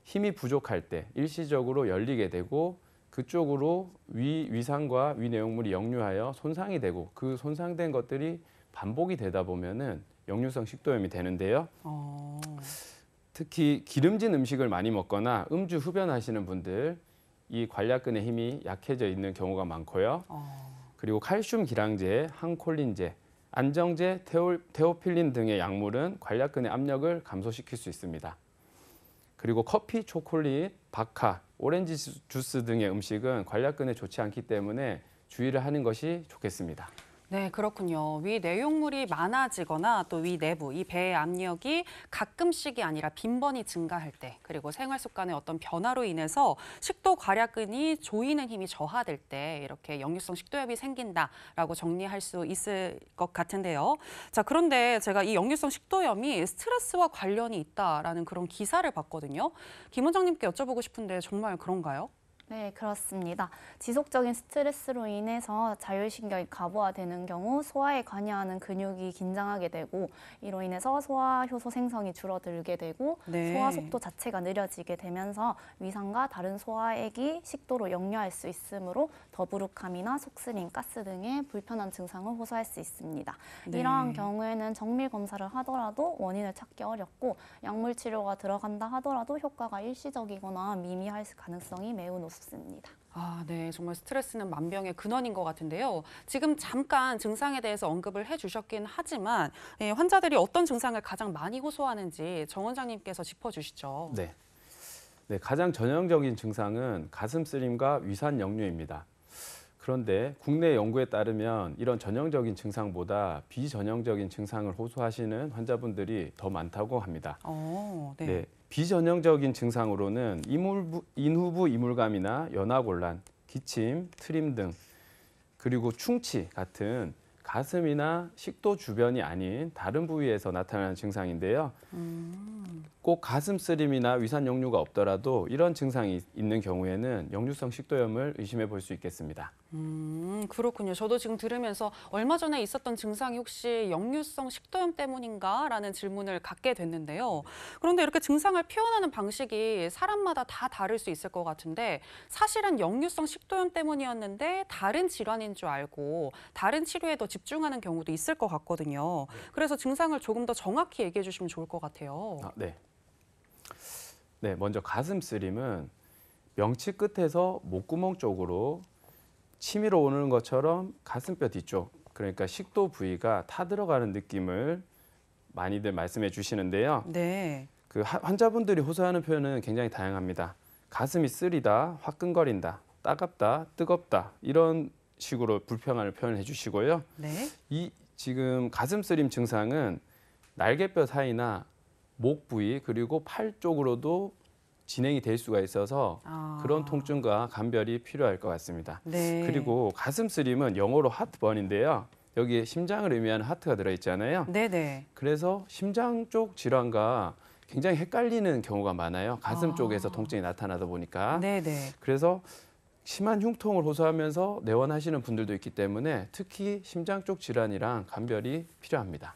Speaker 2: 힘이 부족할 때 일시적으로 열리게 되고, 그쪽으로 위산과 위 내용물이 역류하여 손상이 되고, 그 손상된 것들이 반복이 되다 보면은 역류성 식도염이 되는데요.
Speaker 1: 어.
Speaker 2: 특히 기름진 음식을 많이 먹거나 음주 흡연하시는 분들, 이 관략근의 힘이 약해져 있는 경우가 많고요. 그리고 칼슘 기량제, 항콜린제, 안정제, 테오필린 등의 약물은 관략근의 압력을 감소시킬 수 있습니다. 그리고 커피, 초콜릿, 박하, 오렌지 주스 등의 음식은 관략근에 좋지 않기 때문에 주의를 하는 것이 좋겠습니다.
Speaker 1: 네, 그렇군요. 위 내용물이 많아지거나 또 위 내부, 이 배의 압력이 가끔씩이 아니라 빈번히 증가할 때, 그리고 생활 습관의 어떤 변화로 인해서 식도 괄약근이 조이는 힘이 저하될 때 이렇게 역류성 식도염이 생긴다라고 정리할 수 있을 것 같은데요. 자, 그런데 제가 이 역류성 식도염이 스트레스와 관련이 있다라는 그런 기사를 봤거든요. 김 원장님께 여쭤보고 싶은데 정말 그런가요?
Speaker 3: 네, 그렇습니다. 지속적인 스트레스로 인해서 자율신경이 과부하되는 경우 소화에 관여하는 근육이 긴장하게 되고, 이로 인해서 소화 효소 생성이 줄어들게 되고
Speaker 1: 네.
Speaker 3: 소화 속도 자체가 느려지게 되면서 위산과 다른 소화액이 식도로 역류할 수 있으므로 더부룩함이나 속쓰림, 가스 등의 불편한 증상을 호소할 수 있습니다.
Speaker 1: 네.
Speaker 3: 이러한 경우에는 정밀 검사를 하더라도 원인을 찾기 어렵고, 약물 치료가 들어간다 하더라도 효과가 일시적이거나 미미할 가능성이 매우 높습니다.
Speaker 1: 아, 네. 정말 스트레스는 만병의 근원인 것 같은데요. 지금 잠깐 증상에 대해서 언급을 해주셨긴 하지만 환자들이 어떤 증상을 가장 많이 호소하는지 정 원장님께서 짚어주시죠.
Speaker 2: 네. 네, 가장 전형적인 증상은 가슴 쓰림과 위산 역류입니다. 그런데 국내 연구에 따르면 이런 전형적인 증상보다 비전형적인 증상을 호소하시는 환자분들이 더 많다고 합니다.
Speaker 1: 네.
Speaker 2: 네, 비전형적인 증상으로는 인후부 이물감이나 연화곤란, 기침, 트림 등, 그리고 충치 같은 가슴이나 식도 주변이 아닌 다른 부위에서 나타나는 증상인데요. 꼭 가슴 쓰림이나 위산 역류가 없더라도 이런 증상이 있는 경우에는 역류성 식도염을 의심해 볼 수 있겠습니다.
Speaker 1: 그렇군요. 저도 지금 들으면서 얼마 전에 있었던 증상이 혹시 역류성 식도염 때문인가라는 질문을 갖게 됐는데요. 그런데 이렇게 증상을 표현하는 방식이 사람마다 다 다를 수 있을 것 같은데, 사실은 역류성 식도염 때문이었는데 다른 질환인 줄 알고 다른 치료에 더 집중하는 경우도 있을 것 같거든요. 그래서 증상을 조금 더 정확히 얘기해 주시면 좋을 것 같아요.
Speaker 2: 네. 네, 먼저 가슴 쓰림은 명치 끝에서 목구멍 쪽으로 치밀어 오는 것처럼 가슴뼈 뒤쪽, 그러니까 식도 부위가 타들어가는 느낌을 많이들 말씀해 주시는데요.
Speaker 1: 네.
Speaker 2: 그 환자분들이 호소하는 표현은 굉장히 다양합니다. 가슴이 쓰리다, 화끈거린다, 따갑다, 뜨겁다, 이런 식으로 불평을 표현해 주시고요.
Speaker 1: 네.
Speaker 2: 이 지금 가슴 쓰림 증상은 날개뼈 사이나 목 부위 그리고 팔 쪽으로도 진행이 될 수가 있어서 그런 통증과 감별이 필요할 것 같습니다.
Speaker 1: 네.
Speaker 2: 그리고 가슴 쓰림은 영어로 하트번인데요. 여기에 심장을 의미하는 하트가 들어있잖아요.
Speaker 1: 네네.
Speaker 2: 그래서 심장 쪽 질환과 굉장히 헷갈리는 경우가 많아요. 가슴 쪽에서 통증이 나타나다 보니까.
Speaker 1: 네네.
Speaker 2: 그래서 심한 흉통을 호소하면서 내원하시는 분들도 있기 때문에 특히 심장 쪽 질환이랑 감별이 필요합니다.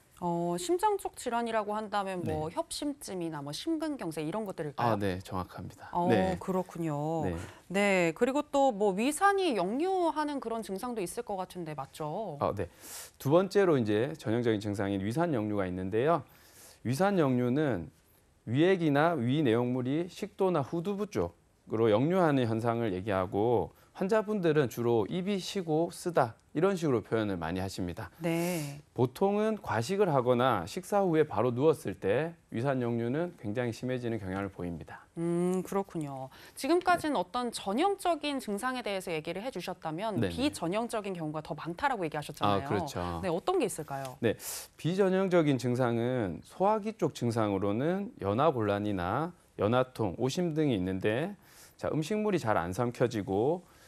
Speaker 1: 심장 쪽 질환이라고 한다면 뭐 협심증이나 뭐 심근경색 이런 것들일까요?
Speaker 2: 네, 정확합니다.
Speaker 1: 그렇군요.
Speaker 2: 네.
Speaker 1: 네, 그리고 또 뭐 위산이 역류하는 그런 증상도 있을 것 같은데 맞죠?
Speaker 2: 네. 두 번째로 이제 전형적인 증상인 위산 역류가 있는데요. 위산 역류는 위액이나 위 내용물이 식도나 후두부 쪽으로 역류하는 현상을 얘기하고 환자분들은 주로 입이 쉬고 쓰다 이런 식으로 표현을 많이 하십니다.
Speaker 1: 네.
Speaker 2: 보통은 과식을 하거나 식사 후에 바로 누웠을 때 위산 역류는 굉장히 심해지는 경향을 보입니다.
Speaker 1: 그렇군요. 지금까지는 어떤 전형적인 증상에 대해서 얘기를 해주셨다면
Speaker 2: 네네.
Speaker 1: 비전형적인 경우가 더 많다라고 얘기하셨잖아요.
Speaker 2: 그렇죠.
Speaker 1: 네, 어떤 게 있을까요?
Speaker 2: 네, 비전형적인 증상은 소화기 쪽 증상으로는 연화곤란이나 연화통, 오심 등이 있는데 음식물이 잘 안 삼켜지고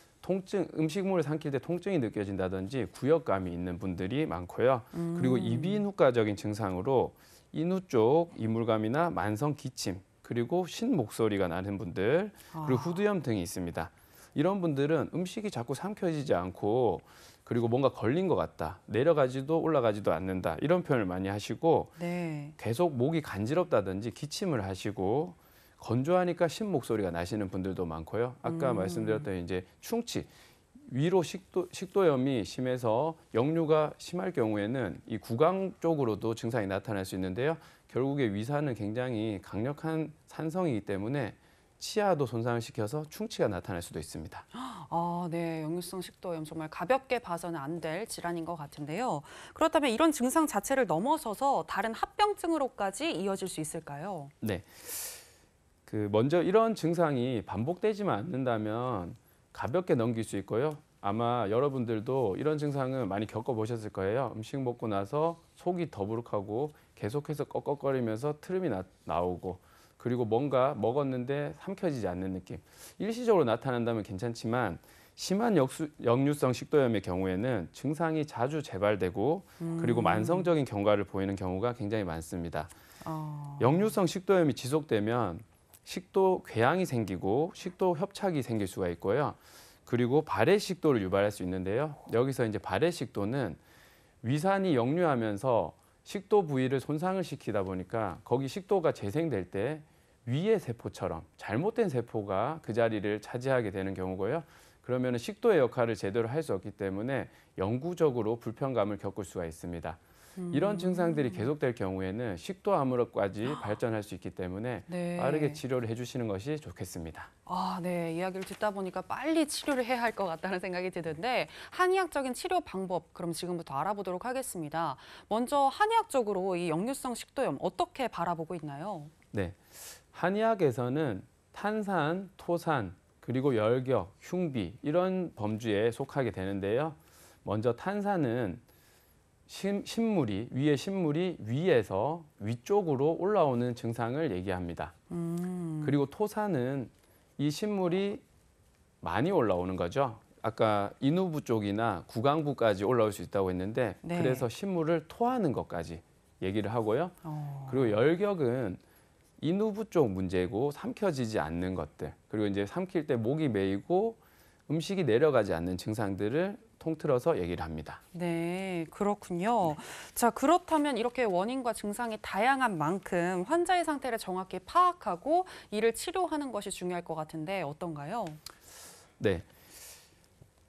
Speaker 2: 음식물을 삼킬 때 통증이 느껴진다든지 구역감이 있는 분들이 많고요. 그리고 이비인후과적인 증상으로 인후 쪽 이물감이나 만성 기침, 그리고 신 목소리가 나는 분들, 그리고 후두염 등이 있습니다. 이런 분들은 음식이 자꾸 삼켜지지 않고 그리고 뭔가 걸린 것 같다, 내려가지도 올라가지도 않는다 이런 표현을 많이 하시고
Speaker 1: 네.
Speaker 2: 계속 목이 간지럽다든지 기침을 하시고 건조하니까 신 목소리가 나시는 분들도 많고요. 아까 말씀드렸던 이제 충치, 위로 식도염이 심해서 역류가 심할 경우에는 이 구강 쪽으로도 증상이 나타날 수 있는데요. 결국에 위산은 굉장히 강력한 산성이기 때문에 치아도 손상을 시켜서 충치가 나타날 수도 있습니다.
Speaker 1: 네, 역류성 식도염 정말 가볍게 봐서는 안 될 질환인 것 같은데요. 그렇다면 이런 증상 자체를 넘어서서 다른 합병증으로까지 이어질 수 있을까요?
Speaker 2: 네. 먼저 이런 증상이 반복되지만 않는다면 가볍게 넘길 수 있고요. 아마 여러분들도 이런 증상은 많이 겪어보셨을 거예요. 음식 먹고 나서 속이 더부룩하고 계속해서 꺽꺽거리면서 트름이 나오고 그리고 뭔가 먹었는데 삼켜지지 않는 느낌. 일시적으로 나타난다면 괜찮지만 심한 역류성 식도염의 경우에는 증상이 자주 재발되고 그리고 만성적인 경과를 보이는 경우가 굉장히 많습니다. 역류성 식도염이 지속되면 식도 궤양이 생기고 식도 협착이 생길 수가 있고요. 그리고 발해식도를 유발할 수 있는데요. 여기서 이제 발해식도는 위산이 역류하면서 식도 부위를 손상을 시키다 보니까 거기 식도가 재생될 때 위의 세포처럼 잘못된 세포가 그 자리를 차지하게 되는 경우고요. 그러면 식도의 역할을 제대로 할 수 없기 때문에 영구적으로 불편감을 겪을 수가 있습니다. 이런 증상들이 계속될 경우에는 식도암으로까지 발전할 수 있기 때문에
Speaker 1: 네.
Speaker 2: 빠르게 치료를 해주시는 것이 좋겠습니다.
Speaker 1: 네. 이야기를 듣다 보니까 빨리 치료를 해야 할 것 같다는 생각이 드는데 한의학적인 치료 방법 그럼 지금부터 알아보도록 하겠습니다. 먼저 한의학적으로 이 역류성 식도염 어떻게 바라보고 있나요?
Speaker 2: 네, 한의학에서는 탄산, 토산, 그리고 열격, 흉비 이런 범주에 속하게 되는데요. 먼저 탄산은 위에 신물이 위에서 위쪽으로 올라오는 증상을 얘기합니다. 그리고 토사는 이 신물이 많이 올라오는 거죠. 아까 인후부 쪽이나 구강부까지 올라올 수 있다고 했는데
Speaker 1: 네.
Speaker 2: 그래서 신물을 토하는 것까지 얘기를 하고요. 그리고 열격은 인후부 쪽 문제고 삼켜지지 않는 것들, 그리고 이제 삼킬 때 목이 메이고 음식이 내려가지 않는 증상들을 통틀어서 얘기를 합니다.
Speaker 1: 네, 그렇군요. 자, 그렇다면 이렇게 원인과 증상이 다양한 만큼 환자의 상태를 정확히 파악하고 이를 치료하는 것이 중요할 것 같은데 어떤가요?
Speaker 2: 네,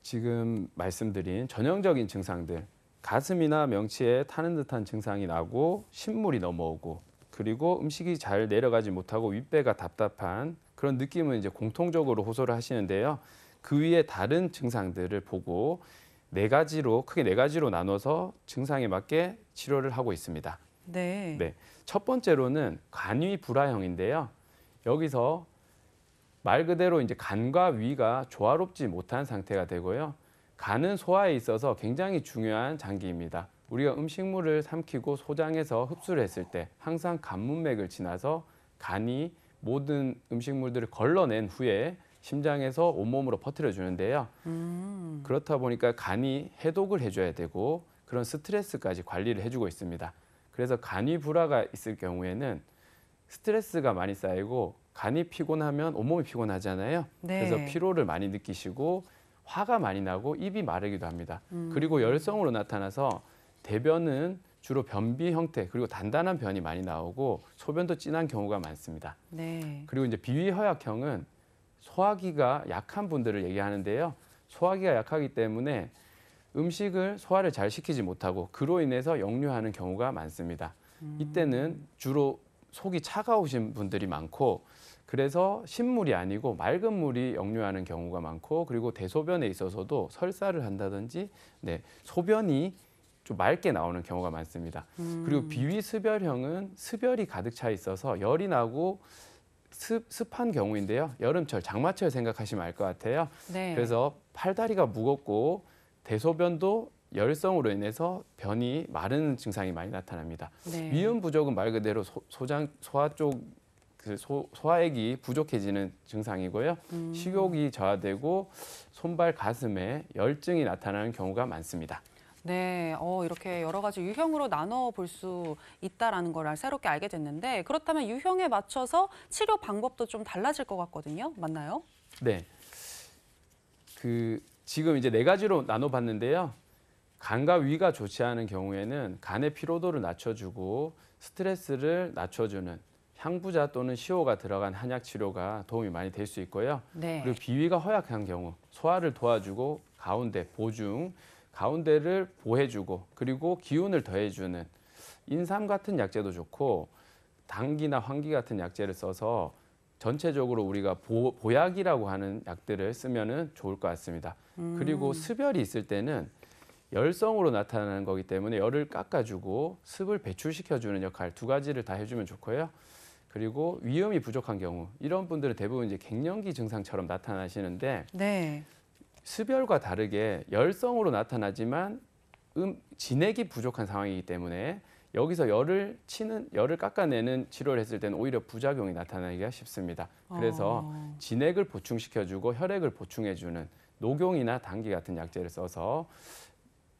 Speaker 2: 지금 말씀드린 전형적인 증상들, 가슴이나 명치에 타는 듯한 증상이 나고 신물이 넘어오고 그리고 음식이 잘 내려가지 못하고 윗배가 답답한 그런 느낌은 이제 공통적으로 호소를 하시는데요. 그 위에 다른 증상들을 보고 크게 네 가지로 나눠서 증상에 맞게 치료를 하고 있습니다.
Speaker 1: 네.
Speaker 2: 네, 첫 번째로는 간위 불화형인데요. 여기서 말 그대로 이제 간과 위가 조화롭지 못한 상태가 되고요. 간은 소화에 있어서 굉장히 중요한 장기입니다. 우리가 음식물을 삼키고 소장해서 흡수를 했을 때 항상 간문맥을 지나서 간이 모든 음식물들을 걸러낸 후에 심장에서 온몸으로 퍼뜨려 주는데요. 그렇다 보니까 간이 해독을 해줘야 되고 그런 스트레스까지 관리를 해주고 있습니다. 그래서 간이 불화가 있을 경우에는 스트레스가 많이 쌓이고 간이 피곤하면 온몸이 피곤하잖아요.
Speaker 1: 네.
Speaker 2: 그래서 피로를 많이 느끼시고 화가 많이 나고 입이 마르기도 합니다. 그리고 열성으로 나타나서 대변은 주로 변비 형태 그리고 단단한 변이 많이 나오고 소변도 진한 경우가 많습니다.
Speaker 1: 네.
Speaker 2: 그리고 이제 비위허약형은 소화기가 약한 분들을 얘기하는데요. 소화기가 약하기 때문에 음식을 소화를 잘 시키지 못하고 그로 인해서 역류하는 경우가 많습니다. 이때는 주로 속이 차가우신 분들이 많고 그래서 신물이 아니고 맑은 물이 역류하는 경우가 많고 그리고 대소변에 있어서도 설사를 한다든지 소변이 좀 맑게 나오는 경우가 많습니다. 그리고 비위습열형은 습열이 가득 차 있어서 열이 나고 습한 경우인데요. 여름철, 장마철 생각하시면 알 것 같아요.
Speaker 1: 네.
Speaker 2: 그래서 팔다리가 무겁고 대소변도 열성으로 인해서 변이 마르는 증상이 많이 나타납니다.
Speaker 1: 네.
Speaker 2: 위음 부족은 말 그대로 소화 쪽 소화액이 부족해지는 증상이고요. 식욕이 저하되고 손발 가슴에 열증이 나타나는 경우가 많습니다.
Speaker 1: 네, 이렇게 여러 가지 유형으로 나눠 볼 수 있다라는 걸 새롭게 알게 됐는데 그렇다면 유형에 맞춰서 치료 방법도 좀 달라질 것 같거든요. 맞나요?
Speaker 2: 네. 지금 이제 4가지로 나눠봤는데요. 간과 위가 좋지 않은 경우에는 간의 피로도를 낮춰주고 스트레스를 낮춰주는 향부자 또는 시호가 들어간 한약 치료가 도움이 많이 될 수 있고요.
Speaker 1: 네.
Speaker 2: 그리고 비위가 허약한 경우 소화를 도와주고 가운데 보중, 가운데를 보해주고 그리고 기운을 더해주는 인삼 같은 약재도 좋고 당기나 황기 같은 약재를 써서 전체적으로 우리가 보약이라고 하는 약들을 쓰면은 좋을 것 같습니다. 그리고 습열이 있을 때는 열성으로 나타나는 거기 때문에 열을 깎아주고 습을 배출시켜주는 역할 2가지를 다 해주면 좋고요. 그리고 위음이 부족한 경우 이런 분들은 대부분 이제 갱년기 증상처럼 나타나시는데
Speaker 1: 네.
Speaker 2: 습열과 다르게 열성으로 나타나지만 진액이 부족한 상황이기 때문에 여기서 열을 깎아내는 치료를 했을 때는 오히려 부작용이 나타나기가 쉽습니다. 그래서 진액을 보충시켜주고 혈액을 보충해주는 녹용이나 당귀 같은 약재를 써서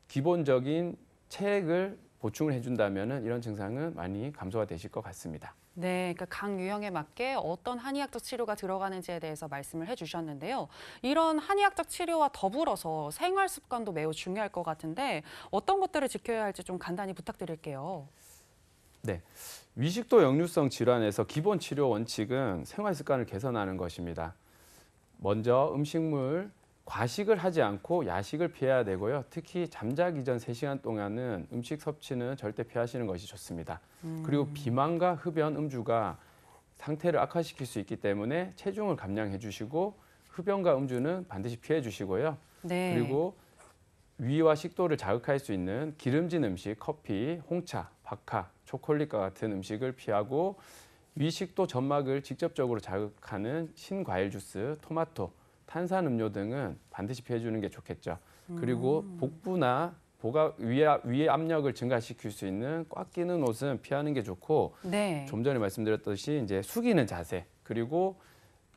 Speaker 2: 기본적인 체액을 보충을 해준다면 이런 증상은 많이 감소가 되실 것 같습니다.
Speaker 1: 네, 그러니까 각 유형에 맞게 어떤 한의학적 치료가 들어가는지에 대해서 말씀을 해주셨는데요. 이런 한의학적 치료와 더불어서 생활 습관도 매우 중요할 것 같은데 어떤 것들을 지켜야 할지 좀 간단히 부탁드릴게요.
Speaker 2: 네, 위식도 역류성 질환에서 기본 치료 원칙은 생활 습관을 개선하는 것입니다. 먼저 음식물 과식을 하지 않고 야식을 피해야 되고요. 특히 잠자기 전 3시간 동안은 음식 섭취는 절대 피하시는 것이 좋습니다. 그리고 비만과 흡연, 음주가 상태를 악화시킬 수 있기 때문에 체중을 감량해 주시고 흡연과 음주는 반드시 피해 주시고요.
Speaker 1: 네.
Speaker 2: 그리고 위와 식도를 자극할 수 있는 기름진 음식, 커피, 홍차, 박하, 초콜릿과 같은 음식을 피하고 위식도 점막을 직접적으로 자극하는 신과일 주스, 토마토, 탄산음료 등은 반드시 피해주는 게 좋겠죠. 그리고 복부나 위의 압력을 증가시킬 수 있는 꽉 끼는 옷은 피하는 게 좋고
Speaker 1: 네.
Speaker 2: 좀 전에 말씀드렸듯이 이제 숙이는 자세 그리고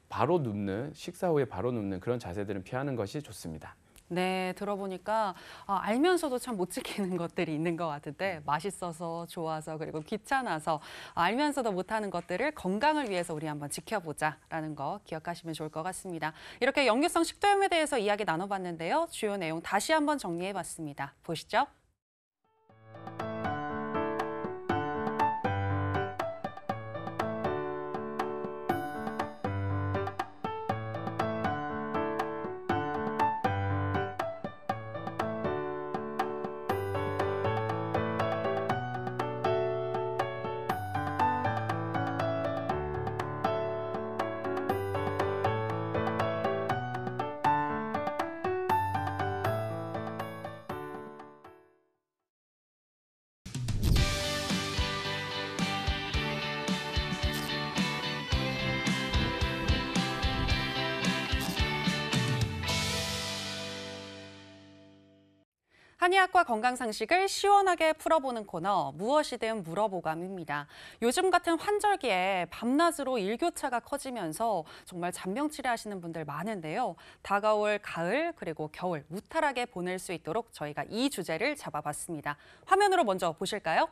Speaker 2: 바로 눕는 식사 후에 바로 눕는 그런 자세들은 피하는 것이 좋습니다.
Speaker 1: 네, 들어보니까 알면서도 참 못 지키는 것들이 있는 것 같은데 맛있어서 좋아서 그리고 귀찮아서 알면서도 못하는 것들을 건강을 위해서 우리 한번 지켜보자라는 거 기억하시면 좋을 것 같습니다. 이렇게 역류성 식도염에 대해서 이야기 나눠봤는데요. 주요 내용 다시 한번 정리해봤습니다. 보시죠. 한의학과 건강상식을 시원하게 풀어보는 코너 무엇이든 물어보감입니다. 요즘 같은 환절기에 밤낮으로 일교차가 커지면서 정말 잔병치레 하시는 분들 많은데요. 다가올 가을 그리고 겨울 무탈하게 보낼 수 있도록 저희가 이 주제를 잡아봤습니다. 화면으로 먼저 보실까요?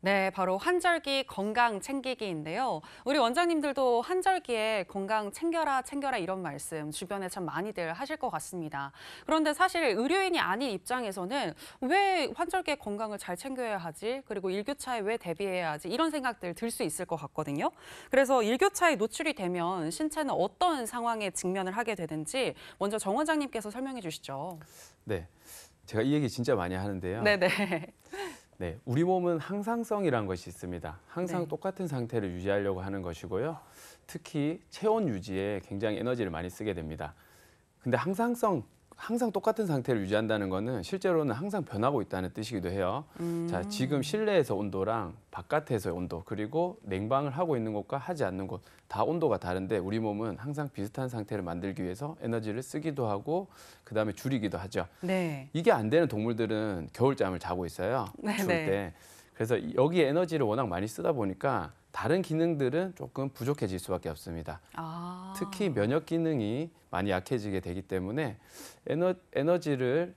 Speaker 1: 네, 바로 환절기 건강 챙기기인데요. 우리 원장님들도 환절기에 건강 챙겨라, 챙겨라 이런 말씀 주변에 참 많이들 하실 것 같습니다. 그런데 사실 의료인이 아닌 입장에서는 왜 환절기에 건강을 잘 챙겨야 하지? 그리고 일교차에 왜 대비해야 하지? 이런 생각들 들 수 있을 것 같거든요. 그래서 일교차에 노출이 되면 신체는 어떤 상황에 직면을 하게 되는지 먼저 정 원장님께서 설명해 주시죠.
Speaker 2: 네, 제가 이 얘기 진짜 많이 하는데요.
Speaker 1: 네네.
Speaker 2: 네, 우리 몸은 항상성이라는 것이 있습니다. 항상
Speaker 1: 네.
Speaker 2: 똑같은 상태를 유지하려고 하는 것이고요. 특히 체온 유지에 굉장히 에너지를 많이 쓰게 됩니다. 근데 항상 똑같은 상태를 유지한다는 것은 실제로는 항상 변하고 있다는 뜻이기도 해요. 자, 지금 실내에서 온도랑 바깥에서의 온도, 그리고 냉방을 하고 있는 곳과 하지 않는 곳, 다 온도가 다른데 우리 몸은 항상 비슷한 상태를 만들기 위해서 에너지를 쓰기도 하고 그다음에 줄이기도 하죠.
Speaker 1: 네.
Speaker 2: 이게 안 되는 동물들은 겨울잠을 자고 있어요.
Speaker 1: 네,
Speaker 2: 추울
Speaker 1: 네.
Speaker 2: 때. 그래서 여기에 에너지를 워낙 많이 쓰다 보니까 다른 기능들은 조금 부족해질 수밖에 없습니다.
Speaker 1: 아.
Speaker 2: 특히 면역 기능이 많이 약해지게 되기 때문에 에너지를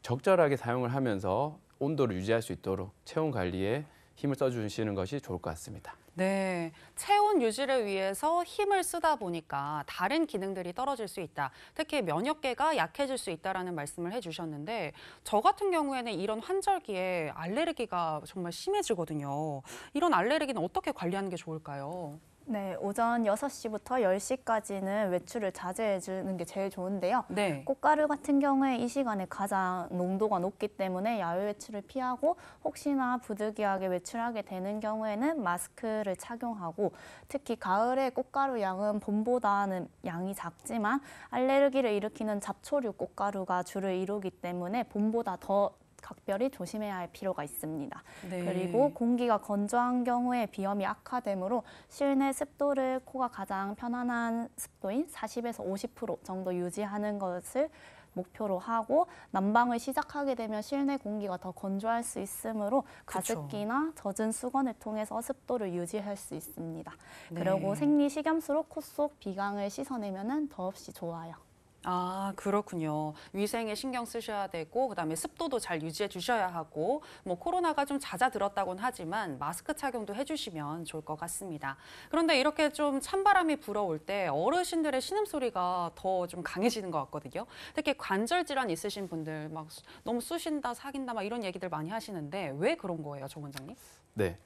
Speaker 2: 적절하게 사용을 하면서 온도를 유지할 수 있도록 체온 관리에 힘을 써주시는 것이 좋을 것 같습니다.
Speaker 1: 네, 체온 유지를 위해서 힘을 쓰다 보니까 다른 기능들이 떨어질 수 있다. 특히 면역계가 약해질 수 있다라는 말씀을 해주셨는데 저 같은 경우에는 이런 환절기에 알레르기가 정말 심해지거든요. 이런 알레르기는 어떻게 관리하는 게 좋을까요?
Speaker 3: 네, 오전 6시부터 10시까지는 외출을 자제해 주는 게 제일 좋은데요.
Speaker 1: 네.
Speaker 3: 꽃가루 같은 경우에 이 시간에 가장 농도가 높기 때문에 야외 외출을 피하고 혹시나 부득이하게 외출하게 되는 경우에는 마스크를 착용하고 특히 가을에 꽃가루 양은 봄보다는 양이 작지만 알레르기를 일으키는 잡초류 꽃가루가 주를 이루기 때문에 봄보다 더 각별히 조심해야 할 필요가 있습니다.
Speaker 1: 네.
Speaker 3: 그리고 공기가 건조한 경우에 비염이 악화되므로 실내 습도를 코가 가장 편안한 습도인 40에서 50% 정도 유지하는 것을 목표로 하고 난방을 시작하게 되면 실내 공기가 더 건조할 수 있으므로 가습기나 젖은 수건을 통해서 습도를 유지할 수 있습니다.
Speaker 1: 네.
Speaker 3: 그리고 생리식염수로 코 속 비강을 씻어내면 더없이 좋아요.
Speaker 1: 아, 그렇군요. 위생에 신경 쓰셔야 되고 그다음에 습도도 잘 유지해 주셔야 하고 뭐 코로나가 좀 잦아들었다고는 하지만 마스크 착용도 해주시면 좋을 것 같습니다. 그런데 이렇게 좀 찬바람이 불어올 때 어르신들의 신음소리가 더 좀 강해지는 것 같거든요. 특히 관절 질환 있으신 분들 막 너무 쑤신다, 사귄다 막 이런 얘기들 많이 하시는데 왜 그런 거예요, 정 원장님?
Speaker 2: 네.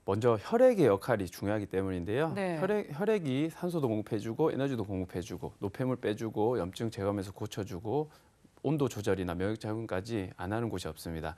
Speaker 2: 먼저 혈액의 역할이 중요하기 때문인데요.
Speaker 1: 네.
Speaker 2: 혈액이 산소도 공급해주고 에너지도 공급해주고 노폐물 빼주고 염증 제거하면서 고쳐주고 온도 조절이나 면역 작용까지 안 하는 곳이 없습니다.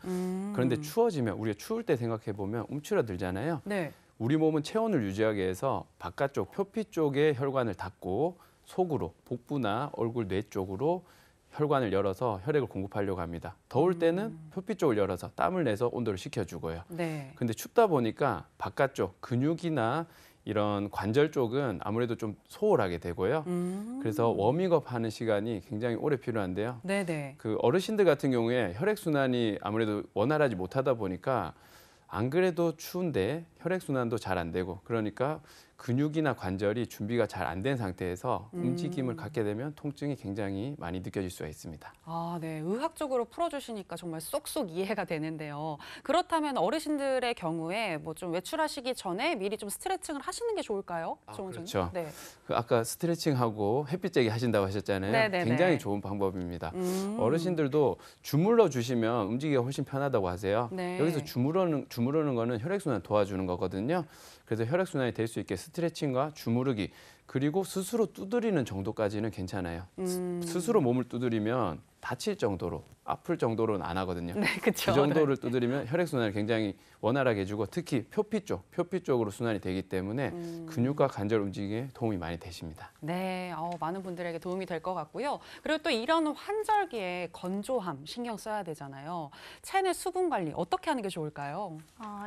Speaker 2: 그런데 추워지면 우리가 추울 때 생각해 보면 움츠러들잖아요.
Speaker 1: 네.
Speaker 2: 우리 몸은 체온을 유지하기 위해서 바깥쪽 표피 쪽에 혈관을 닫고 속으로 복부나 얼굴 뇌 쪽으로 혈관을 열어서 혈액을 공급하려고 합니다. 더울 때는 표피 쪽을 열어서 땀을 내서 온도를 식혀주고요.
Speaker 1: 네.
Speaker 2: 근데 춥다 보니까 바깥쪽 근육이나 이런 관절 쪽은 아무래도 좀 소홀하게 되고요. 그래서 워밍업 하는 시간이 굉장히 오래 필요한데요.
Speaker 1: 네네.
Speaker 2: 그 어르신들 같은 경우에 혈액순환이 아무래도 원활하지 못하다 보니까 안 그래도 추운데 혈액순환도 잘 안 되고 그러니까 근육이나 관절이 준비가 잘 안 된 상태에서 움직임을 갖게 되면 통증이 굉장히 많이 느껴질 수가 있습니다.
Speaker 1: 아, 네. 의학적으로 풀어주시니까 정말 쏙쏙 이해가 되는데요. 그렇다면 어르신들의 경우에 뭐 좀 외출하시기 전에 미리 좀 스트레칭을 하시는 게 좋을까요? 정 원장님?
Speaker 2: 그렇죠.
Speaker 1: 네.
Speaker 2: 그 아까 스트레칭하고 햇빛 쬐기 하신다고 하셨잖아요.
Speaker 1: 네네네.
Speaker 2: 굉장히 좋은 방법입니다. 어르신들도 주물러 주시면 움직이기가 훨씬 편하다고 하세요.
Speaker 1: 네.
Speaker 2: 여기서 주무르는 거는 혈액순환 도와주는 거거든요. 그래서 혈액순환이 될 수 있게 스트레칭과 주무르기 그리고 스스로 두드리는 정도까지는 괜찮아요. 스스로 몸을 두드리면 다칠 정도로 아플 정도로는 안 하거든요.
Speaker 1: 네, 그렇죠.
Speaker 2: 그 정도를 두드리면 혈액순환을 굉장히 원활하게 해주고 특히 표피 쪽으로 순환이 되기 때문에 근육과 관절 움직임에 도움이 많이 되십니다.
Speaker 1: 네, 많은 분들에게 도움이 될 것 같고요. 그리고 또 이런 환절기에 건조함 신경 써야 되잖아요. 체내 수분 관리 어떻게 하는 게 좋을까요?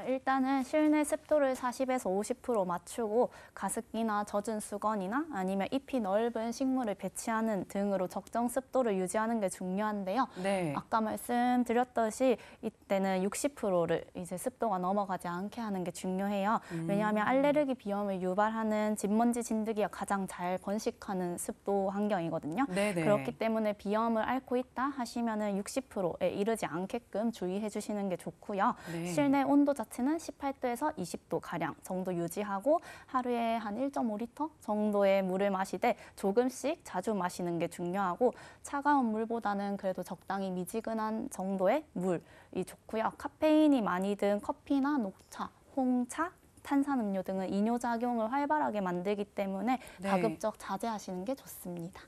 Speaker 3: 일단은 실내 습도를 40에서 50% 맞추고 가습기나 젖은 수건이나 아니면 잎이 넓은 식물을 배치하는 등으로 적정 습도를 유지하는 게 중요한데요.
Speaker 1: 네.
Speaker 3: 아까 말씀드렸듯이 이때는 60%를 이제 습도가 넘어가지 않게 하는 게 중요해요. 왜냐하면 알레르기 비염을 유발하는 진먼지 진드기가 가장 잘 번식하는 습도 환경이거든요.
Speaker 1: 네네.
Speaker 3: 그렇기 때문에 비염을 앓고 있다 하시면은 60%에 이르지 않게끔 주의해 주시는 게 좋고요.
Speaker 1: 네.
Speaker 3: 실내 온도 자체는 18도에서 20도 가량 정도 유지하고 하루에 한 1.5리터 정도의 물을 마시되 조금씩 자주 마시는 게 중요하고 차가운 물보다는 그래도 적당히 미지근한 정도의 물이 좋고요. 카페인이 많이 든 커피나 녹차, 홍차, 탄산음료 등은 이뇨작용을 활발하게 만들기 때문에
Speaker 1: 네.
Speaker 3: 가급적 자제하시는 게 좋습니다.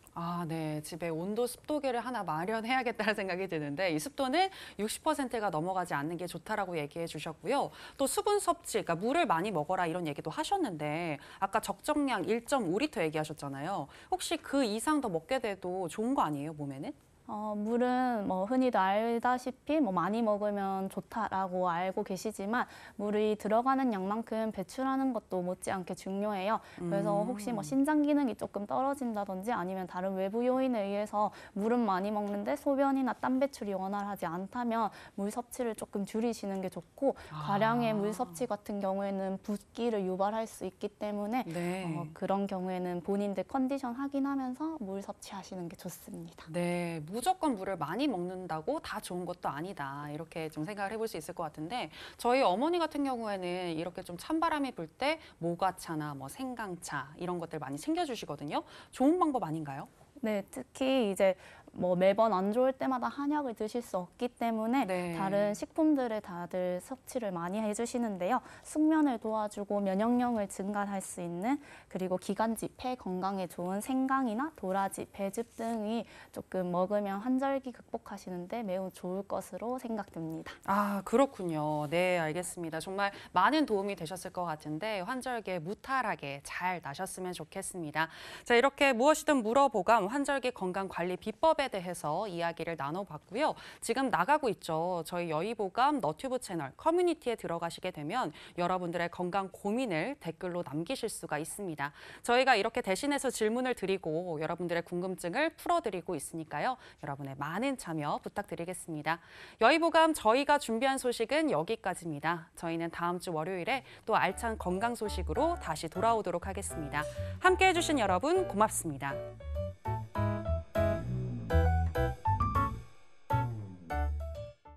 Speaker 1: 네. 집에 온도 습도계를 하나 마련해야겠다는 생각이 드는데 이 습도는 60%가 넘어가지 않는 게 좋다라고 얘기해 주셨고요. 또 수분 섭취, 그러니까 물을 많이 먹어라 이런 얘기도 하셨는데 아까 적정량 1.5리터 얘기하셨잖아요. 혹시 그 이상 더 먹게 돼도 좋은 거 아니에요, 몸에는?
Speaker 3: 물은 흔히도 알다시피 많이 먹으면 좋다라고 알고 계시지만 물이 들어가는 양만큼 배출하는 것도 못지않게 중요해요. 그래서 혹시 신장 기능이 조금 떨어진다든지 아니면 다른 외부 요인에 의해서 물은 많이 먹는데 소변이나 땀 배출이 원활하지 않다면 물 섭취를 조금 줄이시는 게 좋고 과량의 물 섭취 같은 경우에는 붓기를 유발할 수 있기 때문에
Speaker 1: 네.
Speaker 3: 그런 경우에는 본인들 컨디션 확인하면서 물 섭취하시는 게 좋습니다.
Speaker 1: 네, 무조건 물을 많이 먹는다고 다 좋은 것도 아니다. 이렇게 좀 생각을 해볼 수 있을 것 같은데 저희 어머니 같은 경우에는 이렇게 좀 찬바람이 불 때 모과차나 생강차 이런 것들 많이 챙겨주시거든요. 좋은 방법 아닌가요?
Speaker 3: 네, 특히 이제 매번 안 좋을 때마다 한약을 드실 수 없기 때문에
Speaker 1: 네.
Speaker 3: 다른 식품들을 다들 섭취를 많이 해주시는데요. 숙면을 도와주고 면역력을 증가할 수 있는 그리고 기관지, 폐 건강에 좋은 생강이나 도라지, 배즙 등이 조금 먹으면 환절기 극복하시는데 매우 좋을 것으로 생각됩니다.
Speaker 1: 그렇군요. 네, 알겠습니다. 정말 많은 도움이 되셨을 것 같은데 환절기에 무탈하게 잘 나셨으면 좋겠습니다. 자, 이렇게 무엇이든 물어보감 환절기 건강 관리 비법에 대해서 이야기를 나눠봤고요. 지금 나가고 있죠. 저희 여의보감 너튜브 채널 커뮤니티에 들어가시게 되면 여러분들의 건강 고민을 댓글로 남기실 수가 있습니다. 저희가 이렇게 대신해서 질문을 드리고 여러분들의 궁금증을 풀어드리고 있으니까요. 여러분의 많은 참여 부탁드리겠습니다. 여의보감 저희가 준비한 소식은 여기까지입니다. 저희는 다음 주 월요일에 또 알찬 건강 소식으로 다시 돌아오도록 하겠습니다. 함께해 주신 여러분 고맙습니다.